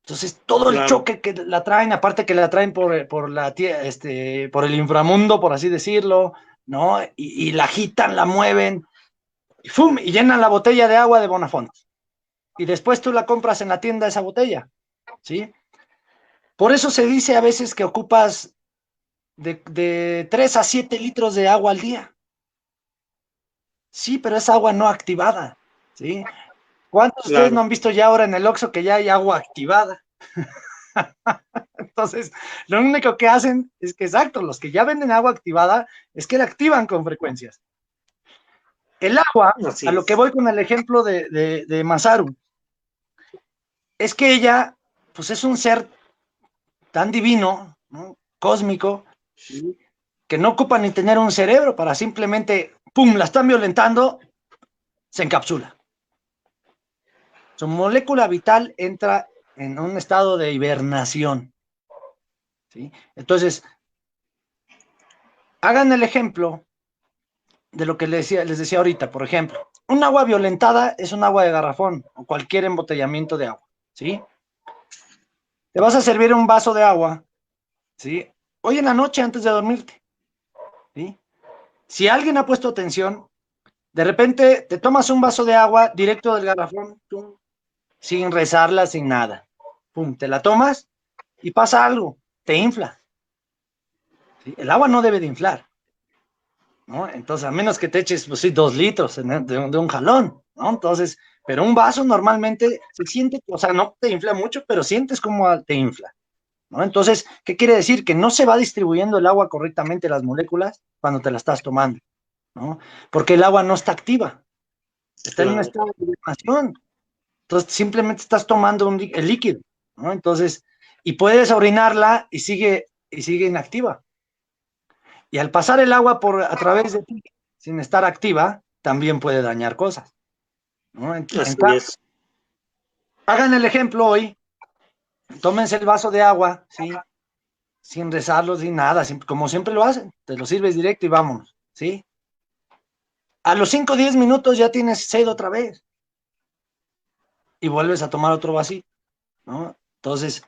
Entonces, todo el Claro. choque que la traen, aparte que la traen por por el inframundo, por así decirlo, ¿no? Y la agitan, la mueven, y ¡fum! Y llenan la botella de agua de Bonafont. Y después tú la compras en la tienda esa botella, ¿sí? Por eso se dice a veces que ocupas de 3 a 7 litros de agua al día. Sí, pero es agua no activada, ¿sí? ¿Cuántos de ustedes no Claro. han visto ya ahora en el Oxxo que ya hay agua activada? Entonces, lo único que hacen es que, exacto, los que ya venden agua activada, es que la activan con frecuencias. El agua, Así a lo que es. voy con el ejemplo de Masaru, es que ella, pues es un ser tan divino, ¿no? Cósmico, ¿sí? Que no ocupa ni tener un cerebro para simplemente, ¡pum!, la están violentando, se encapsula. Su molécula vital entra en un estado de hibernación, ¿sí? Entonces, hagan el ejemplo de lo que les decía ahorita, por ejemplo, un agua violentada es un agua de garrafón o cualquier embotellamiento de agua, ¿sí? Te vas a servir un vaso de agua, ¿sí? Hoy en la noche antes de dormirte, ¿sí? Si alguien ha puesto atención, de repente te tomas un vaso de agua directo del garrafón, tum, sin rezarla, sin nada, pum, te la tomas y pasa algo, te infla, ¿sí? El agua no debe de inflar, ¿no? Entonces, a menos que te eches, pues sí, 2 litros de un jalón, ¿no? Entonces, pero un vaso normalmente se siente, o sea, no te infla mucho, pero sientes como te infla, ¿no? Entonces, ¿qué quiere decir? Que no se va distribuyendo el agua correctamente las moléculas cuando te la estás tomando, ¿no? Porque el agua no está activa, está en un Claro. estado de hibernación. Entonces, simplemente estás tomando el líquido, ¿no? Entonces, y puedes orinarla y sigue inactiva. Y al pasar el agua a través de ti, sin estar activa, también puede dañar cosas, ¿no? Así es. Hagan el ejemplo hoy, tómense el vaso de agua, ¿sí? Sin rezarlo, sin nada, como siempre lo hacen, te lo sirves directo y vámonos, ¿sí? A los 5 o 10 minutos ya tienes sed otra vez y vuelves a tomar otro vasito, ¿no? Entonces,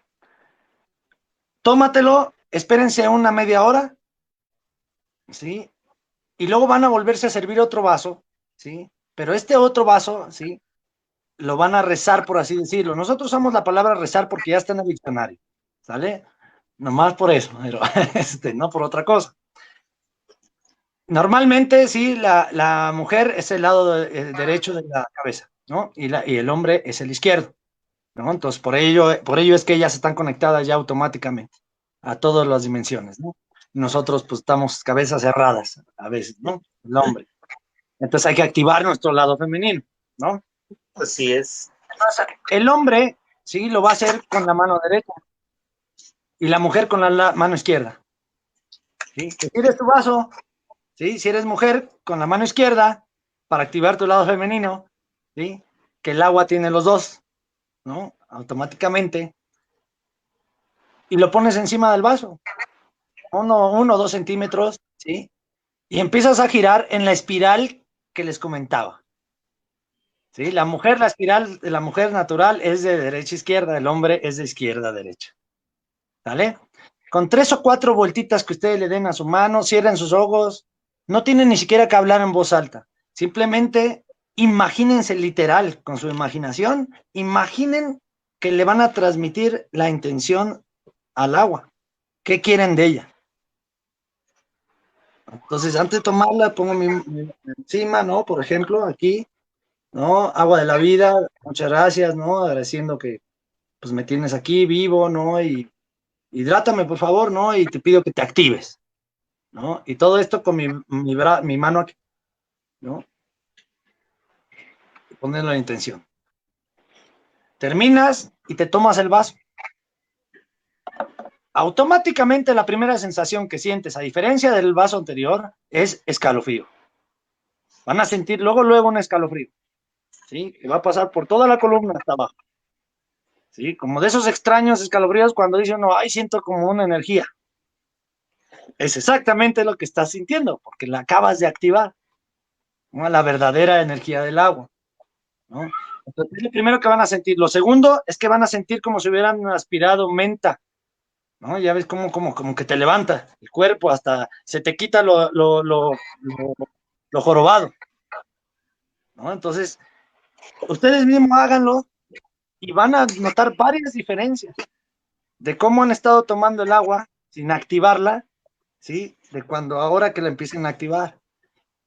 tómatelo, espérense una media hora, ¿sí? Y luego van a volverse a servir otro vaso, ¿sí? Pero este otro vaso, ¿sí? Lo van a rezar, por así decirlo. Nosotros usamos la palabra rezar porque ya está en el diccionario, ¿sale? Nomás por eso, pero no por otra cosa. Normalmente, sí, la mujer es el lado derecho de la cabeza, ¿no? Y el hombre es el izquierdo, ¿no? Entonces, por ello es que ellas están conectadas ya automáticamente a todas las dimensiones, ¿no? Nosotros, pues, estamos cabezas cerradas a veces, ¿no? El hombre. Entonces hay que activar nuestro lado femenino, ¿no? Así es. Entonces, el hombre, sí, lo va a hacer con la mano derecha y la mujer con la mano izquierda, ¿sí? Te tires tu vaso, ¿sí? Si eres mujer, con la mano izquierda, para activar tu lado femenino, ¿sí? Que el agua tiene los dos, ¿no? Automáticamente. Y lo pones encima del vaso, 1 o 2 centímetros, ¿sí? Y empiezas a girar en la espiral que les comentaba, ¿sí? La espiral de la mujer natural es de derecha a izquierda, el hombre es de izquierda a derecha, ¿vale? Con 3 o 4 vueltitas que ustedes le den a su mano, cierren sus ojos, no tienen ni siquiera que hablar en voz alta, simplemente imagínense literal, con su imaginación, imaginen que le van a transmitir la intención al agua, ¿qué quieren de ella? Entonces, antes de tomarla, pongo encima, ¿no? Por ejemplo, aquí, ¿no? Agua de la vida, muchas gracias, ¿no? Agradeciendo que, pues, me tienes aquí vivo, ¿no? Y hidrátame, por favor, ¿no? Y te pido que te actives, ¿no? Y todo esto con mi mano aquí, ¿no? Ponerlo la intención. Terminas y te tomas el vaso. Automáticamente la primera sensación que sientes, a diferencia del vaso anterior, es escalofrío. Van a sentir luego un escalofrío, ¿sí? Que va a pasar por toda la columna hasta abajo, ¿sí? Como de esos extraños escalofríos cuando dice uno, ay, siento como una energía. Es exactamente lo que estás sintiendo, porque la acabas de activar, ¿no? La verdadera energía del agua, ¿no? Entonces, es lo primero que van a sentir. Lo segundo es que van a sentir como si hubieran aspirado menta, ¿no? Ya ves como que te levanta el cuerpo, hasta se te quita lo jorobado, ¿no? Entonces, ustedes mismos háganlo y van a notar varias diferencias de cómo han estado tomando el agua sin activarla, ¿sí? De cuando ahora que la empiecen a activar,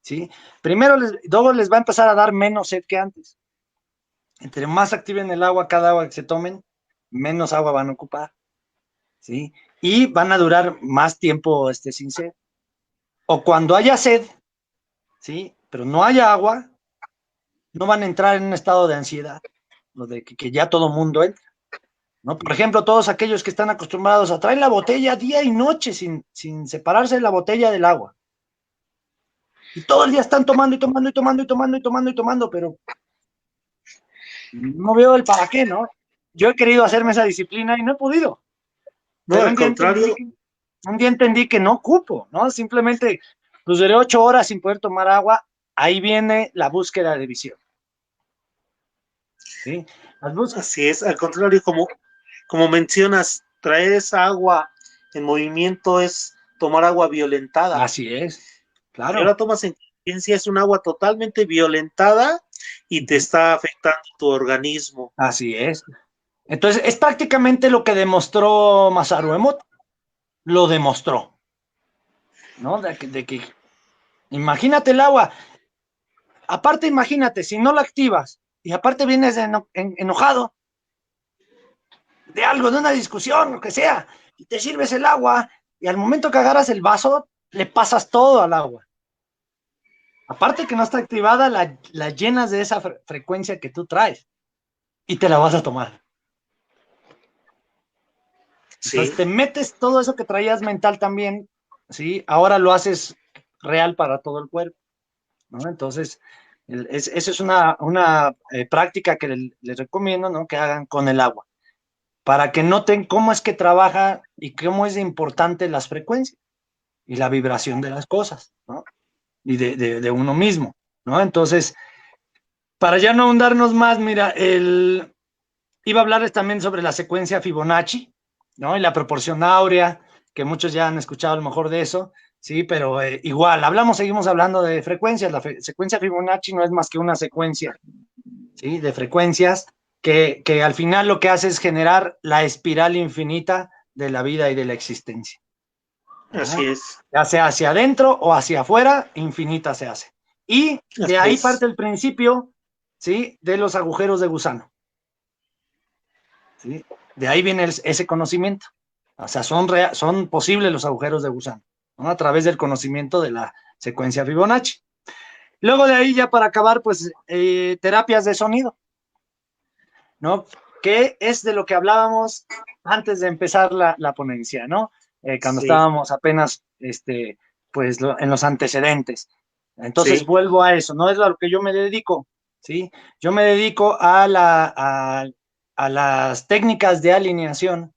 ¿sí? Luego les va a empezar a dar menos sed que antes. Entre más activen el agua, cada agua que se tomen, menos agua van a ocupar, ¿sí? Y van a durar más tiempo sin sed. O cuando haya sed, ¿sí? Pero no haya agua, no van a entrar en un estado de ansiedad, lo de que ya todo mundo entra, ¿no? Por ejemplo, todos aquellos que están acostumbrados a traer la botella día y noche sin separarse de la botella del agua. Y todo el día están tomando y tomando y tomando y tomando y tomando y tomando, pero no veo el para qué, ¿no? Yo he querido hacerme esa disciplina y no he podido. No, Pero al contrario, un día entendí que no ocupo, ¿no? Simplemente, pues duré 8 horas sin poder tomar agua, ahí viene la búsqueda de visión, ¿sí? así es, al contrario, como mencionas, traer esa agua en movimiento es tomar agua violentada. Así es, Si claro. ahora tomas en conciencia, es un agua totalmente violentada y te está afectando tu organismo. Así es. Entonces, es prácticamente lo que demostró Masaru Emoto. Lo demostró, ¿no? De que imagínate el agua. Aparte, imagínate, si no la activas y aparte vienes enojado de algo, de una discusión, lo que sea, y te sirves el agua y al momento que agarras el vaso, le pasas todo al agua. Aparte que no está activada, la llenas de esa frecuencia que tú traes. y te la vas a tomar. Sí. Entonces te metes todo eso que traías mental también, ¿sí? Ahora lo haces real para todo el cuerpo, ¿no? Entonces, eso es una práctica que les recomiendo, ¿no? Que hagan con el agua, para que noten cómo es que trabaja y cómo es importante las frecuencias y la vibración de las cosas, ¿no? Y de uno mismo, ¿no? Entonces, para ya no ahondarnos más, mira, iba a hablarles también sobre la secuencia Fibonacci, ¿no? Y la proporción áurea, que muchos ya han escuchado a lo mejor de eso, sí, pero igual, seguimos hablando de frecuencias. La secuencia Fibonacci no es más que una secuencia, ¿sí? De frecuencias que al final lo que hace es generar la espiral infinita de la vida y de la existencia, ¿no? Así es. Ya sea hacia adentro o hacia afuera, infinita se hace. Y de Así ahí es. parte el principio, ¿sí? De los agujeros de gusano, ¿sí? De ahí viene ese conocimiento. O sea, son posibles los agujeros de gusano, ¿no? A través del conocimiento de la secuencia Fibonacci. Luego de ahí, ya para acabar, pues terapias de sonido, ¿no? Que es de lo que hablábamos antes de empezar la ponencia, ¿no? Cuando Sí. estábamos apenas, pues, en los antecedentes. Entonces, Sí. vuelvo a eso, no es a lo que yo me dedico, ¿sí? Yo me dedico a las técnicas de alineación,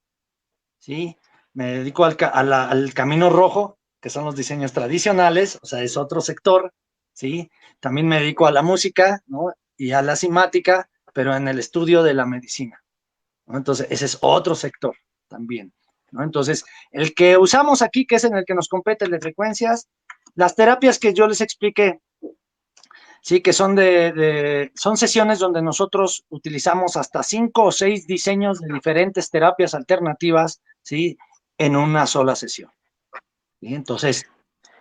¿sí? Me dedico al camino rojo, que son los diseños tradicionales, o sea, es otro sector, ¿sí? También me dedico a la música, ¿no? Y a la simática, pero en el estudio de la medicina, ¿no? Entonces, ese es otro sector también, ¿no? Entonces, el que usamos aquí, que es en el que nos compete el de frecuencias, las terapias que yo les expliqué, sí, que son sesiones donde nosotros utilizamos hasta 5 o 6 diseños de diferentes terapias alternativas, sí, en una sola sesión, ¿sí? Entonces,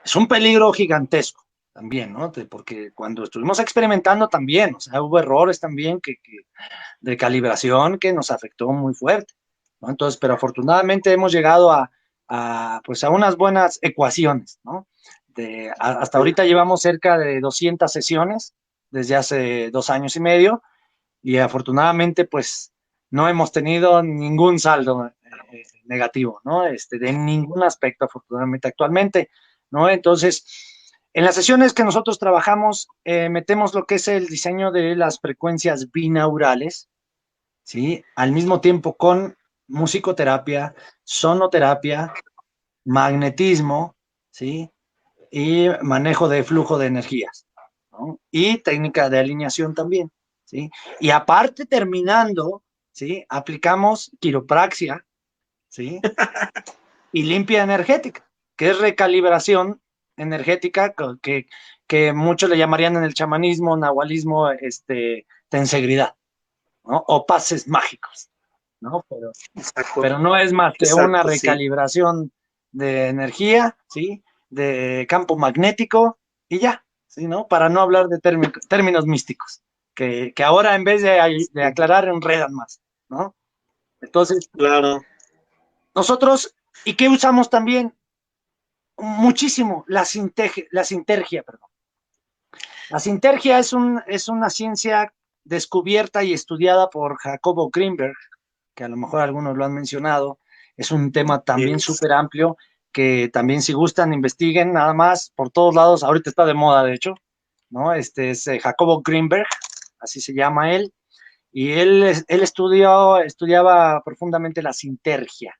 es un peligro gigantesco también, ¿no? Porque cuando estuvimos experimentando también, o sea, hubo errores también de calibración que nos afectó muy fuerte, ¿no? Entonces, pero afortunadamente hemos llegado pues a unas buenas ecuaciones, ¿no? Hasta ahorita llevamos cerca de 200 sesiones desde hace 2 años y medio, y afortunadamente pues no hemos tenido ningún saldo negativo, ¿no? De ningún aspecto afortunadamente actualmente, ¿no? Entonces, en las sesiones que nosotros trabajamos, metemos lo que es el diseño de las frecuencias binaurales, ¿sí? Al mismo tiempo con musicoterapia, sonoterapia, magnetismo, ¿sí? Y manejo de flujo de energías, ¿no? Y técnica de alineación también, ¿sí? Y aparte, terminando, ¿sí? Aplicamos quiropraxia, ¿sí? Y limpia energética, que es recalibración energética, que muchos le llamarían en el chamanismo, nahualismo, tensegridad, ¿no? O pases mágicos, ¿no? Exacto. Pero no es más que una Exacto, sí. recalibración de energía, ¿sí? De campo magnético y ya, ¿sí? ¿No? Para no hablar de términos místicos, que ahora en vez de Sí. aclarar enredan más, ¿no? Entonces, Claro. nosotros, ¿y qué usamos también? Muchísimo, la sintergia, perdón. La sintergia es una ciencia descubierta y estudiada por Jacobo Greenberg, que a lo mejor algunos lo han mencionado. Es un tema también Es, súper amplio, que también si gustan investiguen nada más por todos lados. Ahorita está de moda, de hecho, ¿no? Este es Jacobo Greenberg, así se llama él, y él estudiaba profundamente la sintergia.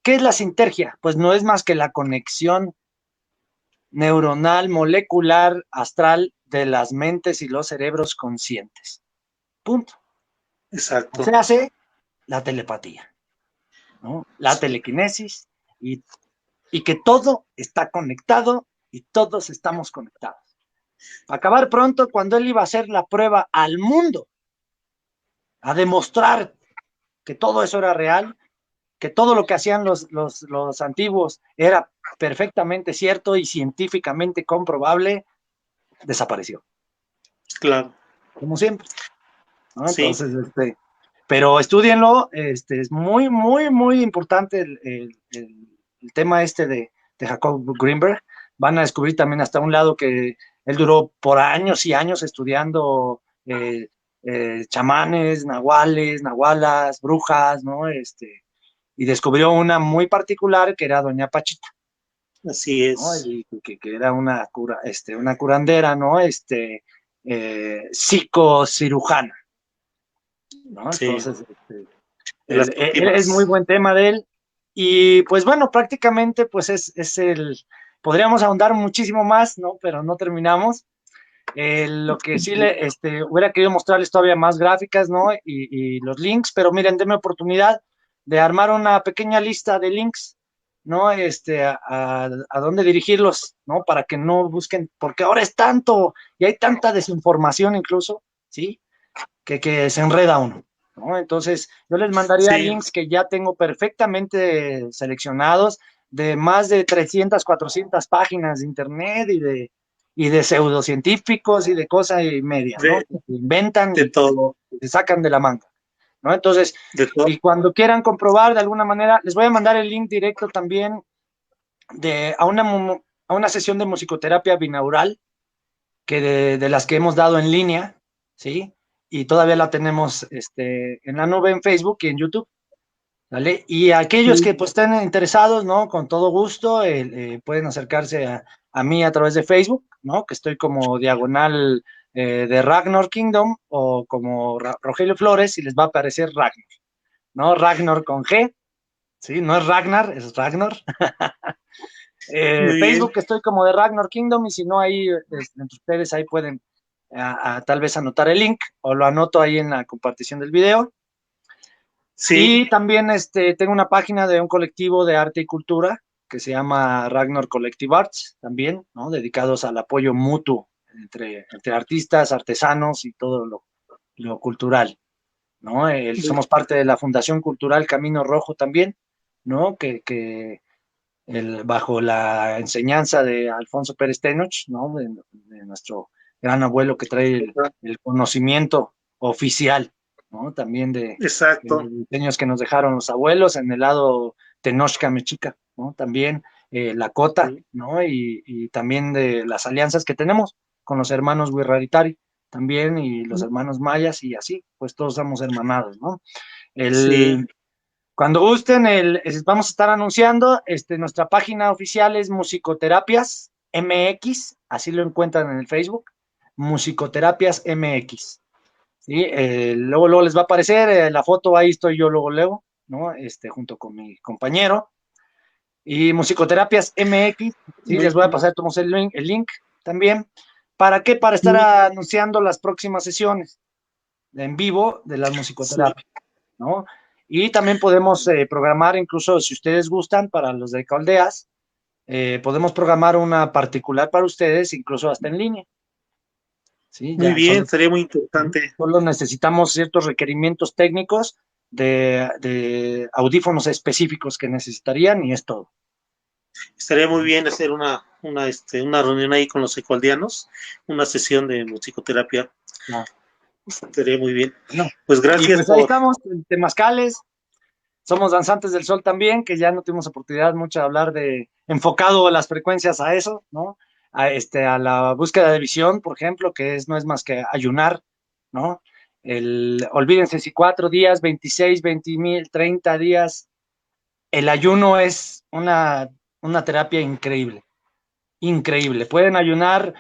¿Qué es la sintergia? Pues no es más que la conexión neuronal, molecular, astral de las mentes y los cerebros conscientes. Punto. Se exacto. hace la telepatía, ¿no? La telequinesis, y, y que todo está conectado y todos estamos conectados. Para acabar pronto, cuando él iba a hacer la prueba al mundo, a demostrar que todo eso era real, que todo lo que hacían los antiguos era perfectamente cierto y científicamente comprobable, desapareció, Claro. como siempre, ¿no? Sí. Entonces, pero estudienlo, es muy, muy, muy importante el tema de Jacob Greenberg. Van a descubrir también hasta un lado que él duró por años y años estudiando chamanes, nahuales, nahualas, brujas, ¿no? Y descubrió una muy particular que era Doña Pachita, Así ¿no? es. Y que era una curandera, ¿no? Psicocirujana, ¿no? Sí, Entonces, de las es muy últimas. buen tema de él. Y pues bueno, prácticamente pues podríamos ahondar muchísimo más, ¿no? Pero no terminamos. Lo que sí hubiera querido mostrarles todavía más gráficas, ¿no? Y los links, pero miren, denme oportunidad de armar una pequeña lista de links, ¿no? A dónde dirigirlos, ¿no? Para que no busquen, porque ahora es tanto y hay tanta desinformación incluso, ¿sí? Que se enreda uno, ¿no? Entonces, yo les mandaría Sí, links que ya tengo perfectamente seleccionados de más de 300, 400 páginas de internet y de pseudocientíficos y de cosas y media, ¿no? de, Que se inventan de todo, y se sacan de la manga, ¿no? Entonces, de todo. y cuando quieran comprobar de alguna manera, les voy a mandar el link directo también a una sesión de musicoterapia binaural de las que hemos dado en línea, ¿sí? Y todavía la tenemos en la nube en Facebook y en YouTube, ¿vale? Y aquellos que Sí, pues estén interesados, ¿no? Con todo gusto, pueden acercarse a mí a través de Facebook, ¿no? Que estoy como diagonal de Ragnar Kingdom o como Rogelio Flores y les va a aparecer Ragnar, ¿no? Ragnar con G, ¿sí? No es Ragnar, es Ragnar. muy bien. Facebook estoy como de Ragnar Kingdom y si no ahí entre ustedes ahí pueden tal vez anotar el link o lo anoto ahí en la compartición del video. Sí, Y también tengo una página de un colectivo de arte y cultura que se llama Ragnar Collective Arts también, ¿no? Dedicados al apoyo mutuo entre artistas, artesanos y todo lo cultural, ¿no? Somos parte de la Fundación Cultural Camino Rojo también, ¿no? Bajo la enseñanza de Alfonso Pérez Tenoch, ¿no? De nuestro gran abuelo que trae el conocimiento oficial, ¿no? También de exacto. los diseños que nos dejaron los abuelos en el lado Tenochca Mexica, ¿no? También Lakota, Sí, ¿no? Y también de las alianzas que tenemos con los hermanos Wirraritari también y los hermanos mayas y así, pues todos somos hermanados, ¿no? sí, El, Cuando gusten, vamos a estar anunciando, nuestra página oficial es Musicoterapias MX, así lo encuentran en el Facebook, Musicoterapias MX. ¿Sí? Luego les va a aparecer la foto, ahí estoy yo luego, ¿no? Junto con mi compañero. Y Musicoterapias MX, ¿sí? muy Les voy a bien. pasar todos el link también. ¿Para qué? Para estar anunciando las próximas sesiones en vivo de las Sí, musicoterapias, ¿no? Y también podemos programar, incluso si ustedes gustan, para los de Caldeas, podemos programar una particular para ustedes, incluso hasta en línea, ¿sí? muy Ya bien, sería muy interesante. solo necesitamos ciertos requerimientos técnicos de audífonos específicos que necesitarían y es todo. Estaría muy bien hacer una reunión ahí con los ecualdianos, una sesión de musicoterapia. Ah, Estaría muy bien. bueno, Pues y gracias pues ahí por, estamos, en Temazcales, somos Danzantes del Sol también, que ya no tuvimos oportunidad mucho de hablar enfocado las frecuencias a eso, ¿no? A la búsqueda de visión, por ejemplo, no es más que ayunar, ¿no? Olvídense si 4 días, 26, 20 mil, 30 días, el ayuno es una terapia increíble, increíble. Pueden ayunar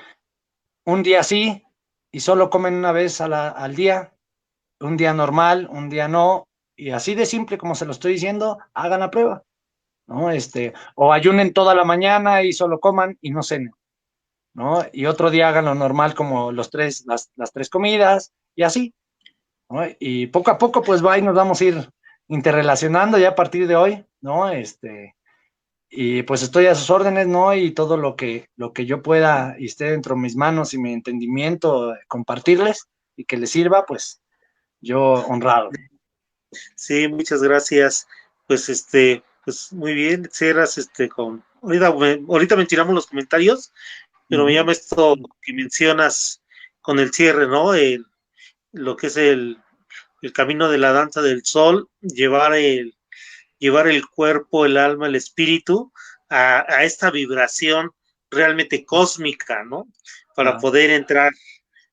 un día sí y solo comen una vez al día, un día normal, un día no, y así de simple como se lo estoy diciendo, hagan la prueba, ¿no? O ayunen toda la mañana y solo coman y no cenen, ¿no? Y otro día hagan lo normal como las tres comidas y así, ¿no? Y poco a poco pues va y nos vamos a ir interrelacionando ya a partir de hoy, ¿no? Y pues estoy a sus órdenes, ¿no? Y todo lo que yo pueda y esté dentro de mis manos y mi entendimiento compartirles y que les sirva, pues yo honrado. sí, muchas gracias. Pues pues muy bien, cierras ahorita mencionamos los comentarios, pero me Ujú. llama esto que mencionas con el cierre, ¿no? Lo que es el camino de la danza del sol, llevar el cuerpo, el alma, el espíritu a esta vibración realmente cósmica, ¿no? Para Claro. poder entrar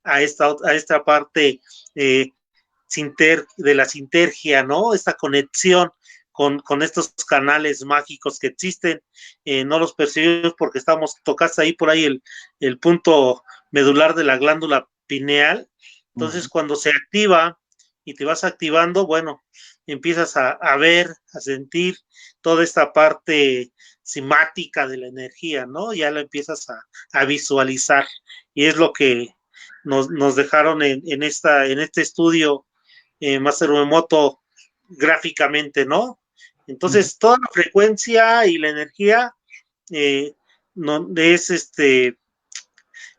a esta parte de la sintergia, ¿no? Esta conexión con estos canales mágicos que existen, no los percibimos porque tocaste ahí por ahí el punto medular de la glándula pineal, entonces cuando se activa y te vas activando, bueno, empiezas a ver, a sentir toda esta parte simática de la energía, ¿no? Ya la empiezas a visualizar y es lo que nos dejaron en este estudio Master Uemoto gráficamente, ¿no? Entonces, toda la frecuencia y la energía no,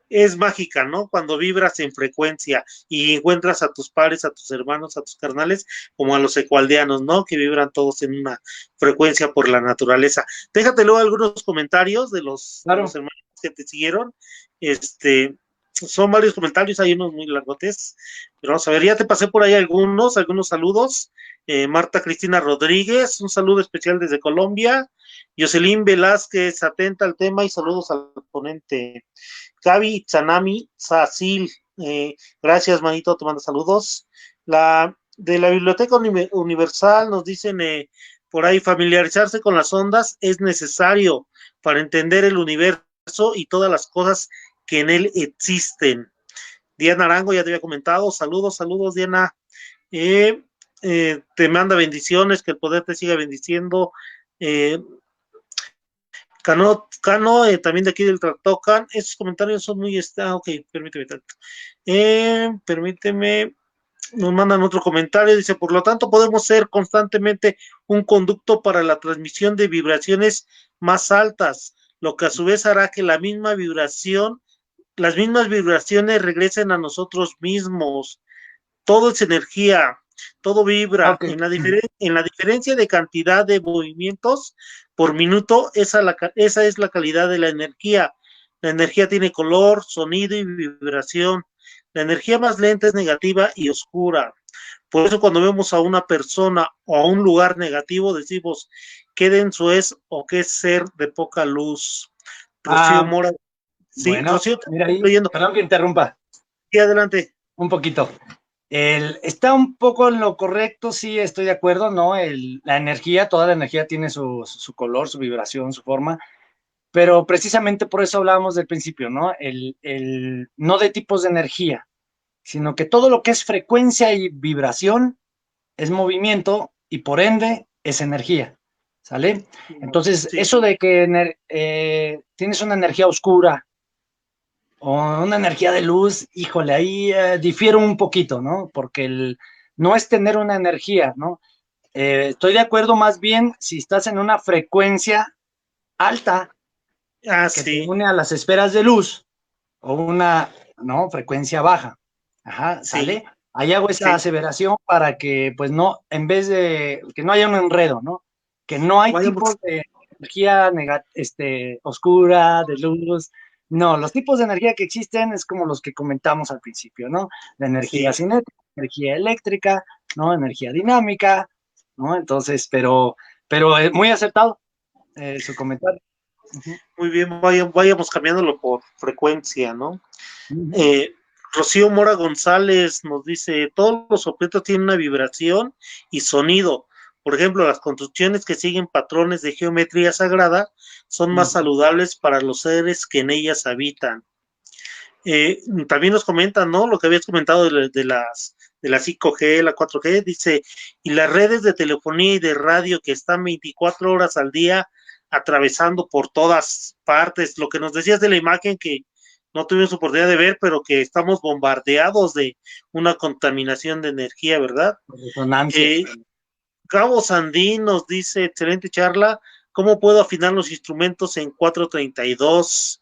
es mágica, ¿no? Cuando vibras en frecuencia y encuentras a tus pares, a tus hermanos, a tus carnales, como a los ecualdeanos, ¿no? Que vibran todos en una frecuencia por la naturaleza. Déjate luego algunos comentarios de los hermanos que te siguieron. Son varios comentarios, hay unos muy largotes, pero vamos a ver, ya te pasé por ahí algunos saludos. Marta Cristina Rodríguez, un saludo especial desde Colombia. Jocelyn Velázquez, atenta al tema y saludos al ponente. Gaby Tsanami Sacil, gracias, manito, te mando saludos. De la Biblioteca Universal nos dicen por ahí, familiarizarse con las ondas es necesario para entender el universo y todas las cosas que en él existen. Diana Arango, ya te había comentado, saludos, Diana. Te manda bendiciones, que el poder te siga bendiciendo. Cano también de aquí del Tractocan, esos comentarios son muy, ok, permíteme tanto. Permíteme, nos mandan otro comentario, dice, por lo tanto podemos ser constantemente un conducto para la transmisión de vibraciones más altas, lo que a su vez hará que las mismas vibraciones regresen a nosotros mismos. Todo es energía, todo vibra. Okay. En la diferencia de cantidad de movimientos por minuto, esa es la calidad de la energía. La energía tiene color, sonido y vibración. La energía más lenta es negativa y oscura. Por eso cuando vemos a una persona o a un lugar negativo, decimos qué denso es o qué ser de poca luz. Rocío Mora. Sí, Bueno, Rocío, mira ahí, leyendo. perdón que interrumpa. Sí, adelante. Un poquito. Está un poco en lo correcto, sí, estoy de acuerdo, ¿no? La energía, toda la energía tiene su color, su vibración, su forma, pero precisamente por eso hablábamos del principio, ¿no? No de tipos de energía, sino que todo lo que es frecuencia y vibración es movimiento y por ende es energía, ¿sale? Entonces, Sí. eso de que tienes una energía oscura o una energía de luz, híjole, ahí difiero un poquito, ¿no? Porque no es tener una energía, ¿no? Estoy de acuerdo más bien si estás en una frecuencia alta que te une a las esferas de luz o una, ¿no? Frecuencia baja. Ajá, ¿sale? Sí. Ahí hago esa aseveración para que, pues no, en vez de que no haya un enredo, ¿no? Que no hay tipos de energía oscura, de luz. No, los tipos de energía que existen es como los que comentamos al principio, ¿no? La energía cinética, energía eléctrica, ¿no? Energía dinámica, ¿no? Entonces, pero muy acertado su comentario. Muy bien, vayamos cambiándolo por frecuencia, ¿no? Rocío Mora González nos dice, todos los objetos tienen una vibración y sonido. Por ejemplo, las construcciones que siguen patrones de geometría sagrada son más saludables para los seres que en ellas habitan. También nos comentan, ¿no? Lo que habías comentado de la 5G, la 4G, dice, y las redes de telefonía y de radio que están 24 horas al día atravesando por todas partes. Lo que nos decías de la imagen que no tuvimos oportunidad de ver, pero que estamos bombardeados de una contaminación de energía, ¿verdad? Resonancia. Gabo Sandín nos dice, excelente charla, ¿cómo puedo afinar los instrumentos en 432?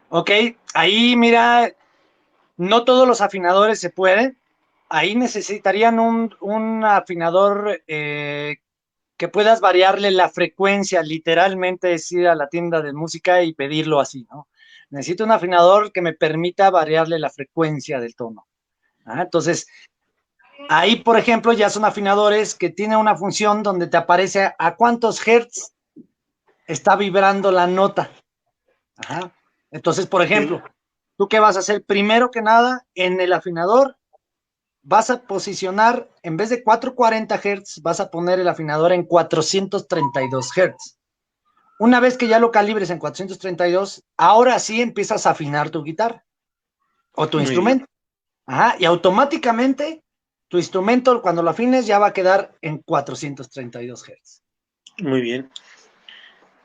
Ok, ahí mira, no todos los afinadores se pueden. Ahí necesitarían un afinador que puedas variarle la frecuencia, literalmente es ir a la tienda de música y pedirlo así, ¿no? Necesito un afinador que me permita variarle la frecuencia del tono. Entonces, ahí, por ejemplo, ya son afinadores que tienen una función donde te aparece a cuántos hertz está vibrando la nota. Entonces, por ejemplo, ¿Tú qué vas a hacer? Primero que nada, en el afinador vas a posicionar, en vez de 440 Hz, vas a poner el afinador en 432 Hz. Una vez que ya lo calibres en 432, ahora sí empiezas a afinar tu guitarra o tu Muy bien, instrumento. Ajá, y automáticamente tu instrumento, cuando lo afines, ya va a quedar en 432 Hz. muy bien,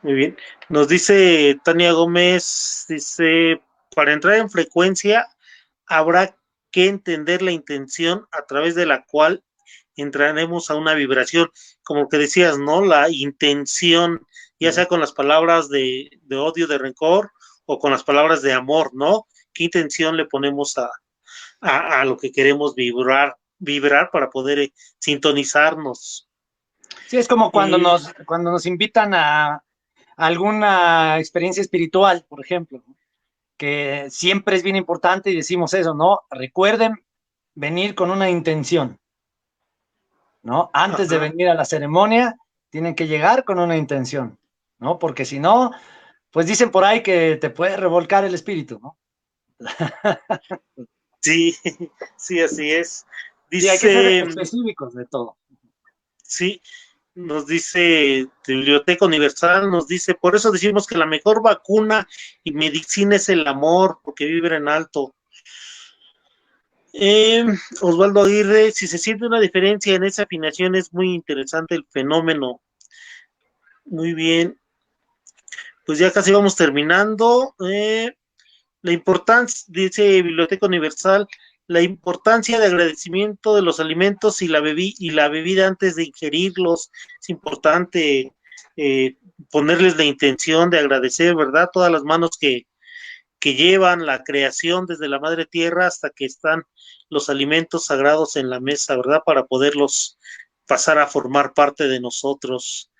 muy bien. Nos dice Tania Gómez, dice, para entrar en frecuencia habrá que entender la intención a través de la cual entraremos a una vibración, como que decías, ¿no? La intención, ya sea con las palabras de odio, de rencor, o con las palabras de amor, ¿no? ¿Qué intención le ponemos a lo que queremos vibrar para poder sintonizarnos? Sí, es como Eh, cuando nos invitan a alguna experiencia espiritual, por ejemplo, ¿no? Que siempre es bien importante y decimos eso, ¿no? Recuerden venir con una intención, ¿no? Antes de ajá, venir a la ceremonia, tienen que llegar con una intención, ¿no? Porque si no, pues dicen por ahí que te puede revolcar el espíritu, ¿no? sí, sí, así es. Sí, hay que ser Dice, específicos de todo. sí, nos dice Biblioteca Universal, nos dice, por eso decimos que la mejor vacuna y medicina es el amor, porque vibra en alto. Osvaldo Aguirre, si se siente una diferencia en esa afinación, es muy interesante el fenómeno. Muy bien, pues ya casi vamos terminando. La importancia, dice Biblioteca Universal, la importancia de agradecimiento de los alimentos y la bebida antes de ingerirlos. Es importante ponerles la intención de agradecer, ¿verdad? Todas las manos que llevan la creación desde la madre tierra hasta que están los alimentos sagrados en la mesa, ¿verdad? Para poderlos pasar a formar parte de nosotros.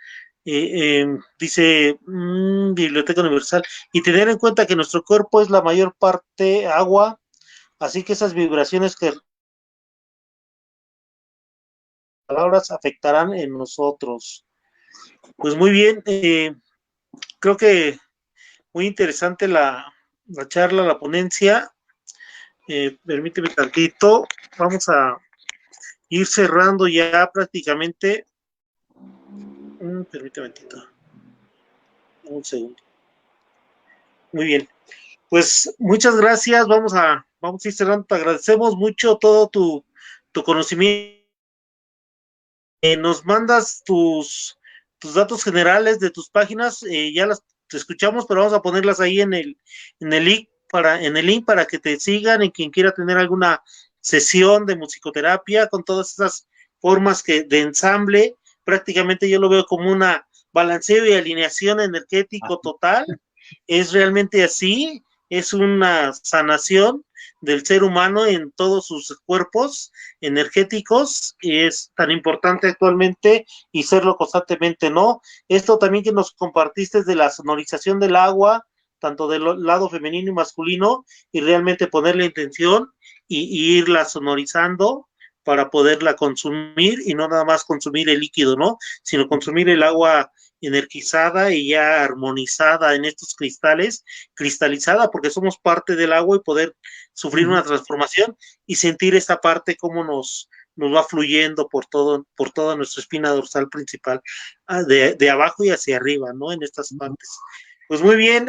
Dice Biblioteca Universal, y tener en cuenta que nuestro cuerpo es la mayor parte agua, así que esas vibraciones que palabras afectarán en nosotros. Pues muy bien, creo que muy interesante la charla, la ponencia. Permíteme tantito, vamos a ir cerrando ya prácticamente. Permíteme tantito, un segundo. Muy bien. Pues muchas gracias, vamos a ir cerrando, te agradecemos mucho todo tu conocimiento. Nos mandas tus datos generales de tus páginas, ya las te escuchamos, pero vamos a ponerlas ahí en el link en el link para que te sigan y quien quiera tener alguna sesión de musicoterapia con todas esas formas de ensamble, prácticamente yo lo veo como una balanceo y alineación energético total, es realmente así, es una sanación del ser humano en todos sus cuerpos energéticos, y es tan importante actualmente y serlo constantemente, ¿no? Esto también que nos compartiste de la sonorización del agua, tanto del lado femenino y masculino, y realmente poner la intención y irla sonorizando para poderla consumir y no nada más consumir el líquido, ¿no? Sino consumir el agua energizada y ya armonizada en estos cristales, cristalizada porque somos parte del agua y poder sufrir una transformación y sentir esta parte como nos va fluyendo por toda nuestra espina dorsal principal, de abajo y hacia arriba, ¿no? En estas partes. Pues muy bien,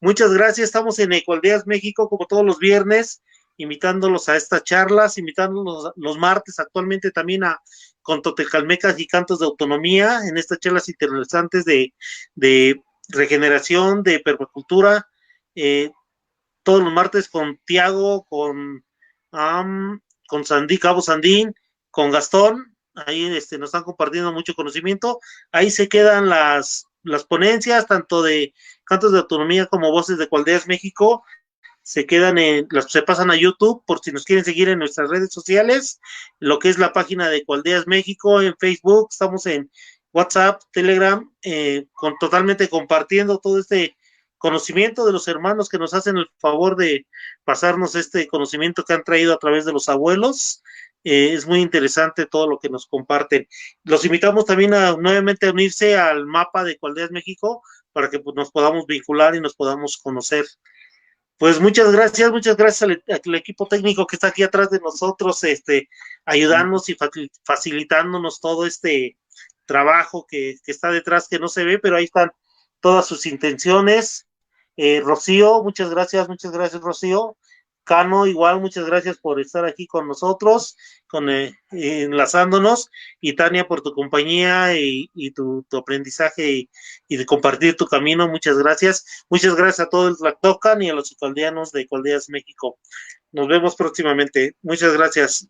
muchas gracias. Estamos en Ecualdeas México, como todos los viernes, invitándolos a estas charlas, invitándolos los martes actualmente también a con Totecalmecas y Cantos de Autonomía, en estas charlas interesantes de regeneración, de permacultura, todos los martes con Tiago, con Sandí, Cabo Sandín, con Gastón, ahí nos están compartiendo mucho conocimiento, ahí se quedan las ponencias, tanto de Cantos de Autonomía como Voces de Cualdeas México, se pasan a YouTube por si nos quieren seguir en nuestras redes sociales, lo que es la página de Cualdeas México en Facebook, estamos en WhatsApp, Telegram, totalmente compartiendo todo este conocimiento de los hermanos que nos hacen el favor de pasarnos este conocimiento que han traído a través de los abuelos. Es muy interesante todo lo que nos comparten. Los invitamos también nuevamente a unirse al mapa de Cualdeas México para que pues, nos podamos vincular y nos podamos conocer. Pues muchas gracias al equipo técnico que está aquí atrás de nosotros, ayudándonos y facilitándonos todo este trabajo que está detrás, que no se ve, pero ahí están todas sus intenciones. Rocío, muchas gracias, Rocío. Cano, igual, muchas gracias por estar aquí con nosotros, enlazándonos, y Tania por tu compañía y tu aprendizaje y de compartir tu camino, muchas gracias. Muchas gracias a todos los Lactocan y a los ecualdianos de Ecualdeas México. Nos vemos próximamente. Muchas gracias.